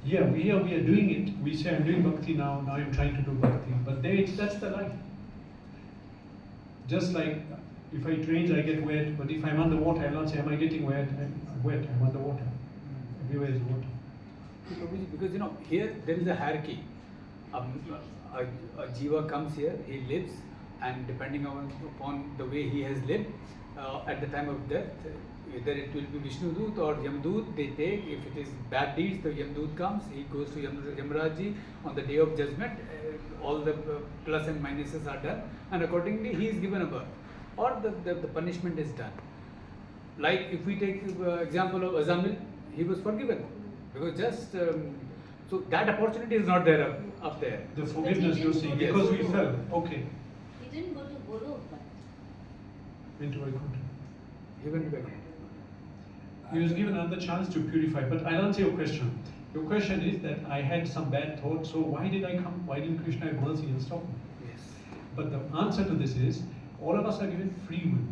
Yeah, we are doing it. We say I'm doing bhakti now. Now I'm trying to do bhakti, but that's the life. Just like if I it rains, I get wet. But if I'm underwater, I'll not say, "Am I getting wet?" I'm wet. I'm underwater. Everywhere is water. Because here there is a hierarchy. A jiva comes here, he lives, and depending upon the way he has lived, at the time of death, either it will be Vishnu Dut or Yamdut, they take. If it is bad deeds, the Yamdut comes, he goes to Yamraji. On the day of judgment, all the plus and minuses are done, and accordingly he is given a birth, or the punishment is done. Like if we take example of Azamil, he was forgiven, because just so that opportunity is not there up there. The forgiveness you're saying Yes. because we fell. Okay. He didn't go to Golok, but Into Vaikuntha. He went back. He was given another chance to purify. But I'll answer your question. Your question is that I had some bad thoughts, so why did I come? Why didn't Krishna have mercy and stop me? Yes. But the answer to this is, all of us are given free will.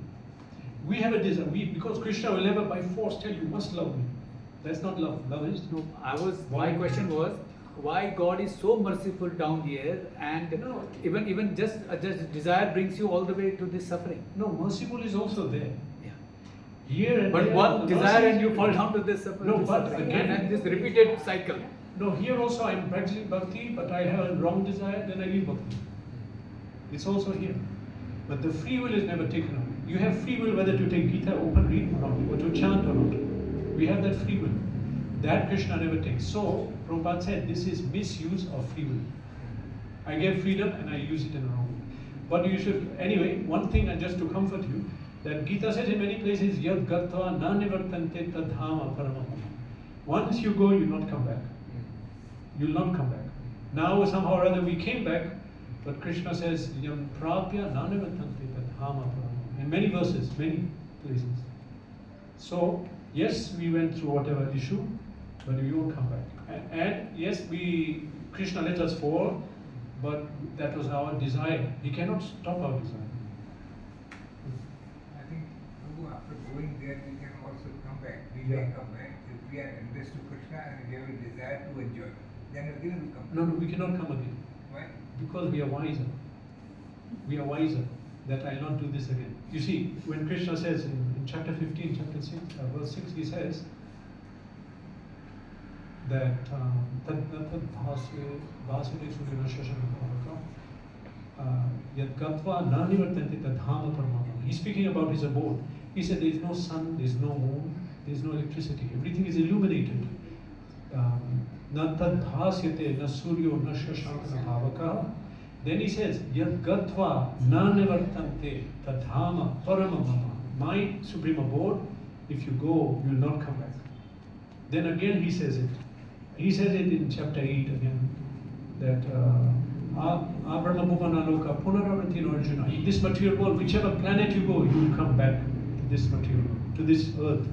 We have a desire, because Krishna will never by force tell you must love me. That's not love. Love is No, Why? my question was, why God is so merciful down here, and No. even just desire brings you all the way to this suffering. no, merciful is also there. Yeah. Here and But there, one the desire mercy and is you there. fall down to this suffering. No, but again- and this repeated cycle. No, here also I am practicing bhakti, but I have a wrong desire, then I leave bhakti. It's also here. But the free will is never taken away. You have free will whether to take Gita, open read or not, or to chant or not. We have that free will. That Krishna never takes. So, Prabhupada said this is misuse of free will. I gave freedom and I use it in a wrong way. But you should, anyway, one thing just to comfort you, that Gita says in many places, Yad gatva na nivartante tadhama paramam. Once you go, you'll not come back. You'll not come back. Now somehow or other we came back, but Krishna says, Yam prapya na nivartante tadhama paramam. In many verses, many places. So, yes, we went through whatever issue, but we won't come back. And yes, Krishna let us fall, but that was our desire. He cannot stop our desire. I think, Prabhu, after going there, we can also come back. We Yeah. may come back if we are addressed to Krishna and we have a desire to enjoy. Then again we come back. No, we cannot come again. Why? Because we are wiser. We are wiser that I'll not do this again. You see, when Krishna says in chapter 15, chapter 6, verse 6, he says that he's speaking about his abode. He said there is no sun, there is no moon, there is no electricity. Everything is illuminated. Na tad bhasyate na suryo na shashanka bhavaka. Then he says, Yad gatva na nivartante tadhama paramamama. My supreme abode, if you go, you will not come back. Then again he says it. He says it in chapter 8 again, that Abrahma Bhuvanaloka Punaravartin Arjuna. In this material world, whichever planet you go, you will come back to this material world, to this earth.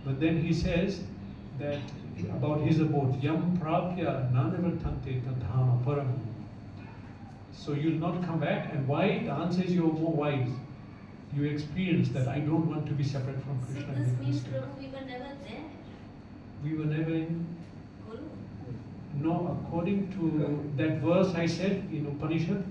But then he says that about his abode, Yam Prapya Nanavartante Tadhama Param. So you'll not come back, and why? The answer is you're more wise. You experience that I don't want to be separate from So Krishna. this means, Prabhu, we were never there. We were never in. Guru. No, according to that verse I said in Upanishad,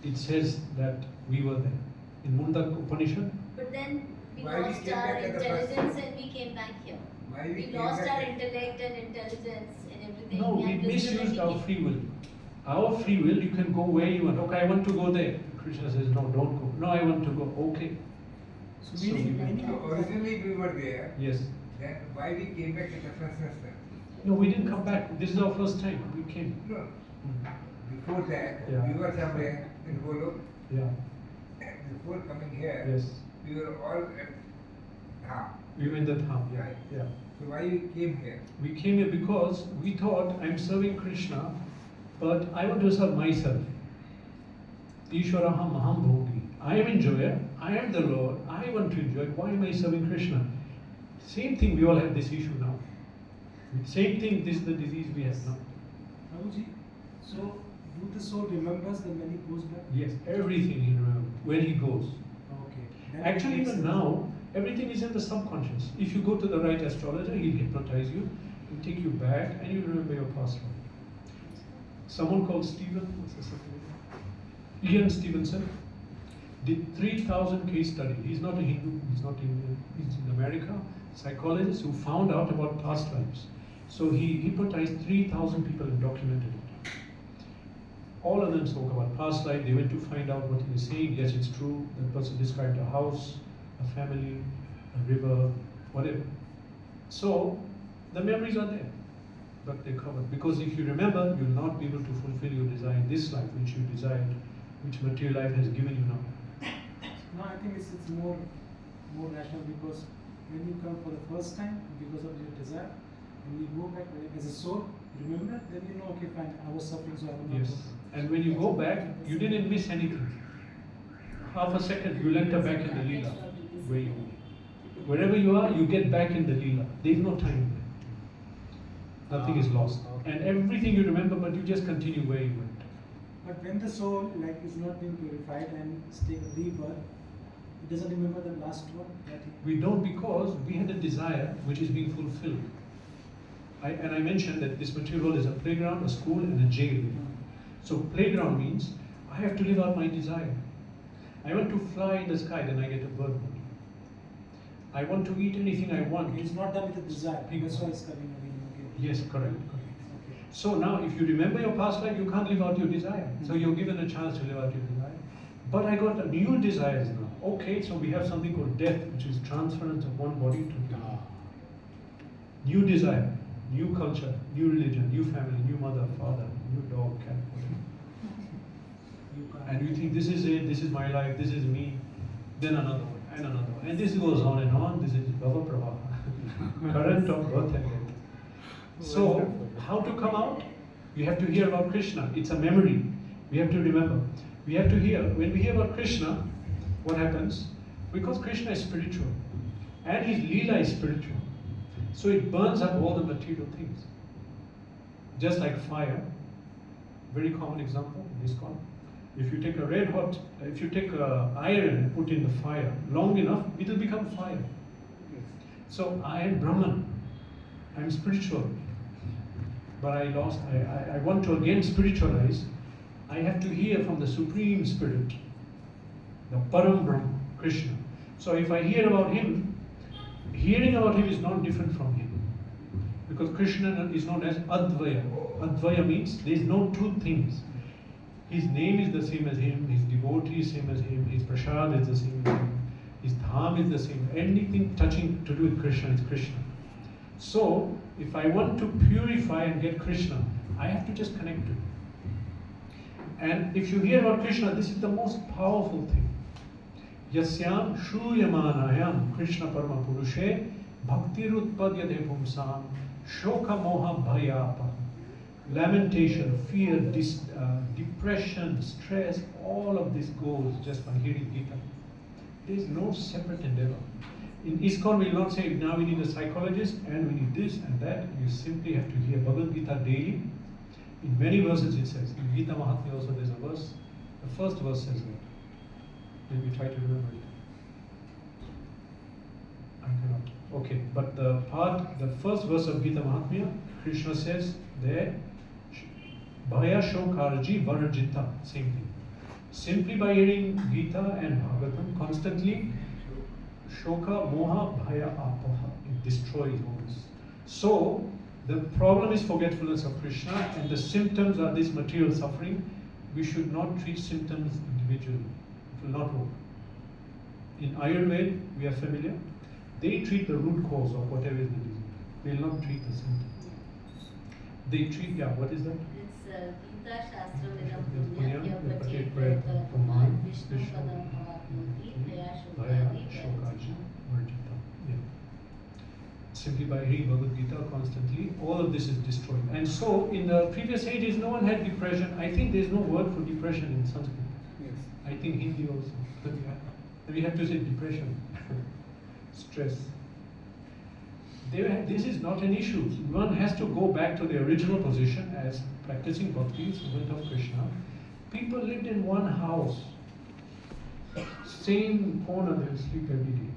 it says that we were there. In Mundak Upanishad, But then we Why we lost came our back at the first intelligence and we came back here. Why we We came lost back our at- intellect and intelligence and everything. no, we and wisdom and misused our we free will. Our free will, you can go where you want. Okay, I want to go there. Krishna says, no, don't go. No, I want to go. Okay. So So meaning, we- meaning So originally we were there, Yes. then why we came back in the first instance? No, we didn't come back. This is our first time. We came. No, Mhm. before that, Yeah. we were somewhere in Golok. Yeah. Before coming here, Yes. we were all at Dham. We were in the Dham. Yeah. Right. Yeah. So why we came here? We came here because we thought I'm serving Krishna, but I want to serve myself. Ishwaraham maham bhogi. I am enjoyer. I am the Lord. I want to enjoy. Why am I serving Krishna? Same thing. We all have this issue now. Same thing. This is the disease we have now. Prabhuji, so do the soul remembers then when he goes back? Yes, everything he remembers when he goes. Okay. Then Actually, it makes even sense. now, everything is in the subconscious. If you go to the right astrologer, he'll hypnotize you, he'll take you back, and you remember your past life. Someone called Stephen, what's his name? Ian Stevenson, did 3,000 case study. He's not a Hindu, he's not Indian, he's in America, psychologist who found out about past lives. So he hypnotized 3,000 people and documented it. All of them spoke about past life. They went to find out what he was saying. Yes, it's true. That person described a house, a family, a river, whatever. So the memories are there, but they're covered. Because if you remember, you'll not be able to fulfill your desire in this life, which you desired, which material life has given you now. No, I think it's more rational because when you come for the first time because of your desire, and you go back as a soul, remember, then you know, okay, fine, I was suffering, so I will not Yes. go. And when you go back, you didn't miss anything. Half a second, you'll enter back in the Leela. Where you, wherever you are, you get back in the Leela. There is no time there. Nothing is lost. Okay. And everything you remember, but you just continue where you went. But when the soul like is not being purified and is taking rebirth, it doesn't remember the last one. We don't, because we had a desire which is being fulfilled. And I mentioned that this material world is a playground, a school, and a jail. So playground means I have to live out my desire. I want to fly in the sky, then I get a bird body. I want to eat anything I want. It's not done with the desire. People- That's why it's coming again. Okay. Yes, correct. Okay. So now, if you remember your past life, you can't live out your desire. So you're given a chance to live out your desire. But I got new desires now. Okay, so we have something called death, which is transference of one body to another. New desire, new culture, new religion, new family, new mother, father, new dog, cat, whatever. You can't. And you think this is it, this is my life, this is me, then another one, and another one. And this goes on and on. This is Bhava Pravaha, current of birth and death. So, how to come out? You have to hear about Krishna. It's a memory. We have to remember. We have to hear. When we hear about Krishna, what happens? Because Krishna is spiritual, and his Leela is spiritual. So it burns up all the material things. Just like fire, very common example in ISKCON. If you take a red hot, if you take iron and put in the fire long enough, it will become fire. So I am Brahman, I am spiritual, but I want to again spiritualize. I have to hear from the Supreme Spirit, the Param Brahma, Krishna. So if I hear about him, hearing about him is not different from him. Because Krishna is known as Advaya. Advaya means there is no two things. His name is the same as him, his devotee is same as him, his prasad is the same as him, his dham is the same. Anything touching to do with Krishna is Krishna. So, if I want to purify and get Krishna, I have to just connect to him. And if you hear about Krishna, this is the most powerful thing. Yasyam shuyamanayam Krishna Parama Purushe Bhaktirutpadyate Pumsam Shoka Moha Bhayapa. Lamentation, fear, depression, stress, all of this goes just by hearing Gita. There is no separate endeavor. In ISKCON, we will not say now we need a psychologist and we need this and that. You simply have to hear Bhagavad Gita daily. In many verses it says. In Gita Mahatmya also there's a verse. The first verse says that. Let me try to remember it. I cannot. Okay, but the first verse of Gita Mahatmya, Krishna says there, Bhaya Shokarji Varajita, same thing. Simply by hearing Gita and Bhagavatam constantly, Shoka Moha Bhaya Apaha, it destroys all this. So, the problem is forgetfulness of Krishna, and the symptoms are this material suffering. We should not treat symptoms individually. It will not work. In Ayurveda, we are familiar. They treat the root cause of whatever is the disease. They will not treat the symptom. They treat, what is that? It's Gita Shastra Vedam Punyam, Punya Yapachet Yapachet Prayatna Prayatna Puman, Vishnu Vishnu Padam Bhavatmati Daya Bhaya Shokadi Shokaji Varjita. Yeah. Simply by reading Bhagavad Gita constantly, all of this is destroyed. And so, in the previous ages, no one had depression. I think there's no word for depression in Sanskrit. Yes. I think Hindi also. We have to say depression, stress. This is not an issue. One has to go back to the original position as practicing bhakti, servant of Krishna. People lived in one house, same corner, they would sleep every day.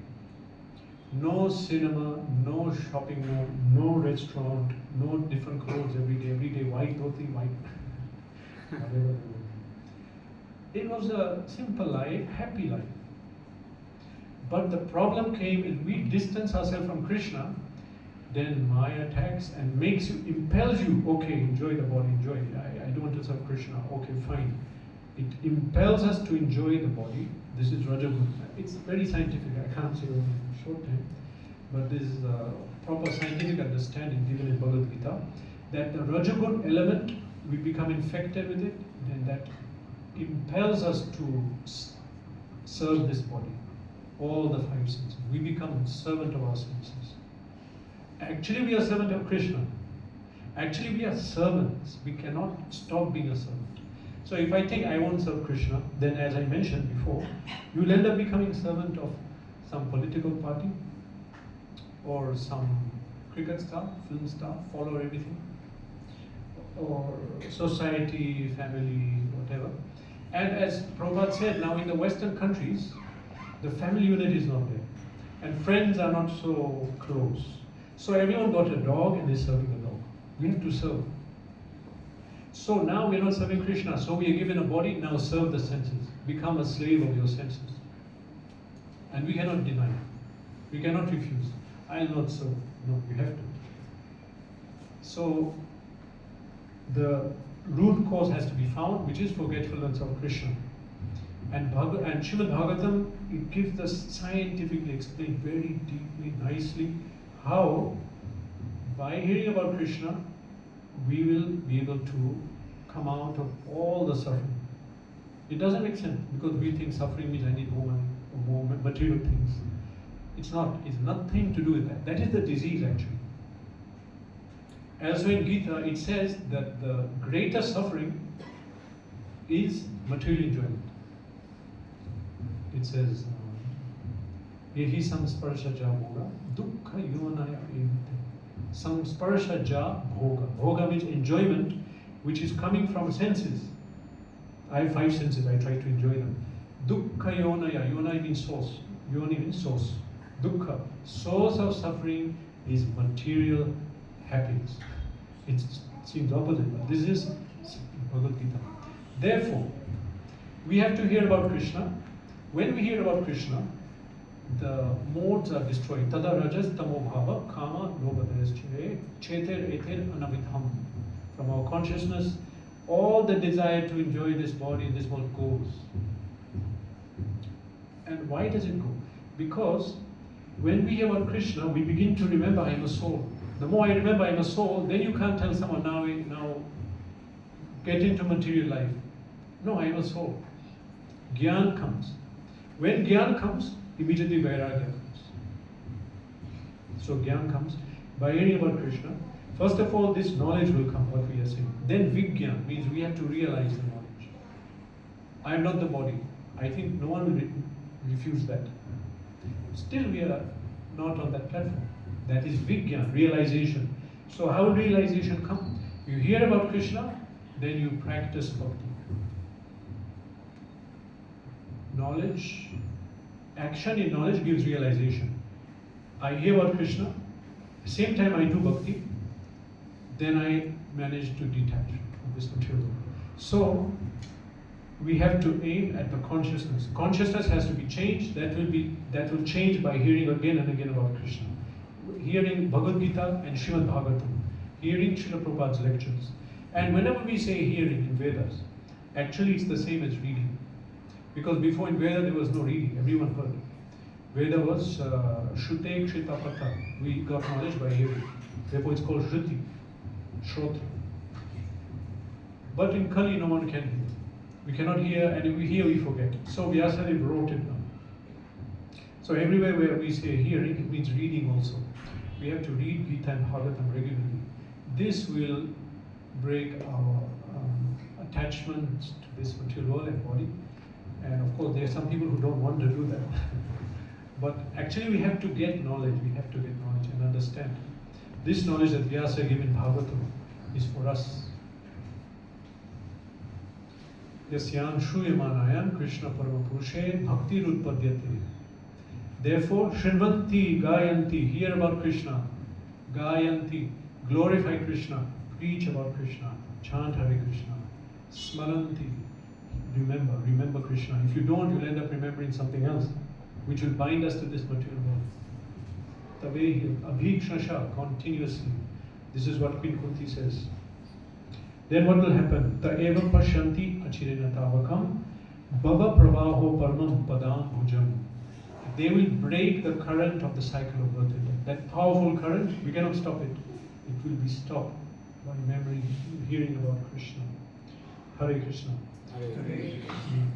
No cinema, no shopping mall, no restaurant, no different clothes every day white dhoti, white. Whatever. It was a simple life, happy life. But the problem came when we distance ourselves from Krishna, then Maya attacks and impels you, okay, enjoy the body, enjoy it. I don't want to serve Krishna, okay, fine. It impels us to enjoy the body. This is Rajagun. It's very scientific, I can't say in a short time, but this is a proper scientific understanding given in Bhagavad Gita, that the Rajagun element, we become infected with it, and that impels us to serve this body, all the five senses. We become servant of our senses. Actually, we are servant of Krishna. Actually, we are servants. We cannot stop being a servant. So if I think I won't serve Krishna, then as I mentioned before, you will end up becoming servant of some political party or some cricket star, film star, follow everything, or society, family, whatever. And as Prabhupada said, now in the Western countries, the family unit is not there, and friends are not so close. So everyone got a dog and is serving the dog. We have to serve. So now we are not serving Krishna. So we are given a body, now serve the senses. Become a slave of your senses. And we cannot deny. We cannot refuse. I will not serve. No, you have to. So the root cause has to be found, which is forgetfulness of Krishna. And Srimad Bhagwatam, it gives us scientifically explained very deeply, nicely, how by hearing about Krishna, we will be able to come out of all the suffering. It doesn't make sense because we think suffering means I need more money or more material things. It's not. It's nothing to do with that. That is the disease actually. Also in Gita, it says that the greatest suffering is material enjoyment. It says, Yehi samsparshaja bhoga, dukkha yonaya evite. Samsparshaja bhoga. Bhoga means enjoyment, which is coming from senses. I have 5 senses, I try to enjoy them. Dukkha yonaya. Yonaya means source. Yoni means source. Dukkha. Source of suffering is material happiness. It seems opposite, but this is Bhagavad Gita. Therefore, we have to hear about Krishna. When we hear about Krishna, the modes are destroyed. Tada rajas tamo bhava kama lobhadayasche cheter eter anavidham. From our consciousness, all the desire to enjoy this body and this world goes. And why does it go? Because when we hear about Krishna, we begin to remember I am a soul. The more I remember I am a soul, then you can't tell someone now get into material life. No, I am a soul. Gyan comes. When Gyan comes, immediately Vairagya comes. So Gyan comes by hearing about Krishna. First of all, this knowledge will come, what we are saying. Then Vigyan means we have to realize the knowledge. I am not the body. I think no one will refuse that. Still we are not on that platform. That is Vigyan, realization. So how will realization come? You hear about Krishna, then you practice bhakti. Knowledge, action in knowledge gives realization. I hear about Krishna, at the same time I do bhakti, then I manage to detach from this material world. So we have to aim at the consciousness. Consciousness has to be changed. That will change by hearing again and again about Krishna. Hearing Bhagavad Gita and Srimad Bhagwatam, hearing Srila Prabhupada's lectures. And whenever we say hearing in Vedas, actually it's the same as reading. Because before in Veda there was no reading, everyone heard. Veda was Shrute Kshita Patha. We got knowledge by hearing. Therefore it's called Shruti, Shrotra. But in Kali no one can hear. We cannot hear, and if we hear we forget. So Vyasadeva wrote it down. So everywhere where we say hearing, it means reading also. We have to read Gita and Bhagavatam regularly. This will break our attachment to this material world and body. And of course, there are some people who don't want to do that. But actually, we have to get knowledge. We have to get knowledge and understand. This knowledge that Vyasa gave in Bhagavatam is for us. Yasyan Shuyamanayan Krishna Paramapurushe Bhakti Rutpadyate. Therefore, Shrinvanti, Gayanti, hear about Krishna. Gayanti, glorify Krishna, preach about Krishna, chant Hare Krishna. Smaranti, remember Krishna. If you don't, you'll end up remembering something else, which will bind us to this material world. Tavehi, Abhikshasha, continuously. This is what Queen Kunti says. Then what will happen? Ta evam pashyanti achirena tavakam bhava pravaho paramam padam bhujam. They will break the current of the cycle of birth and death. That powerful current, we cannot stop it. It will be stopped by memory, hearing about Krishna. Hare Krishna. Hare Krishna.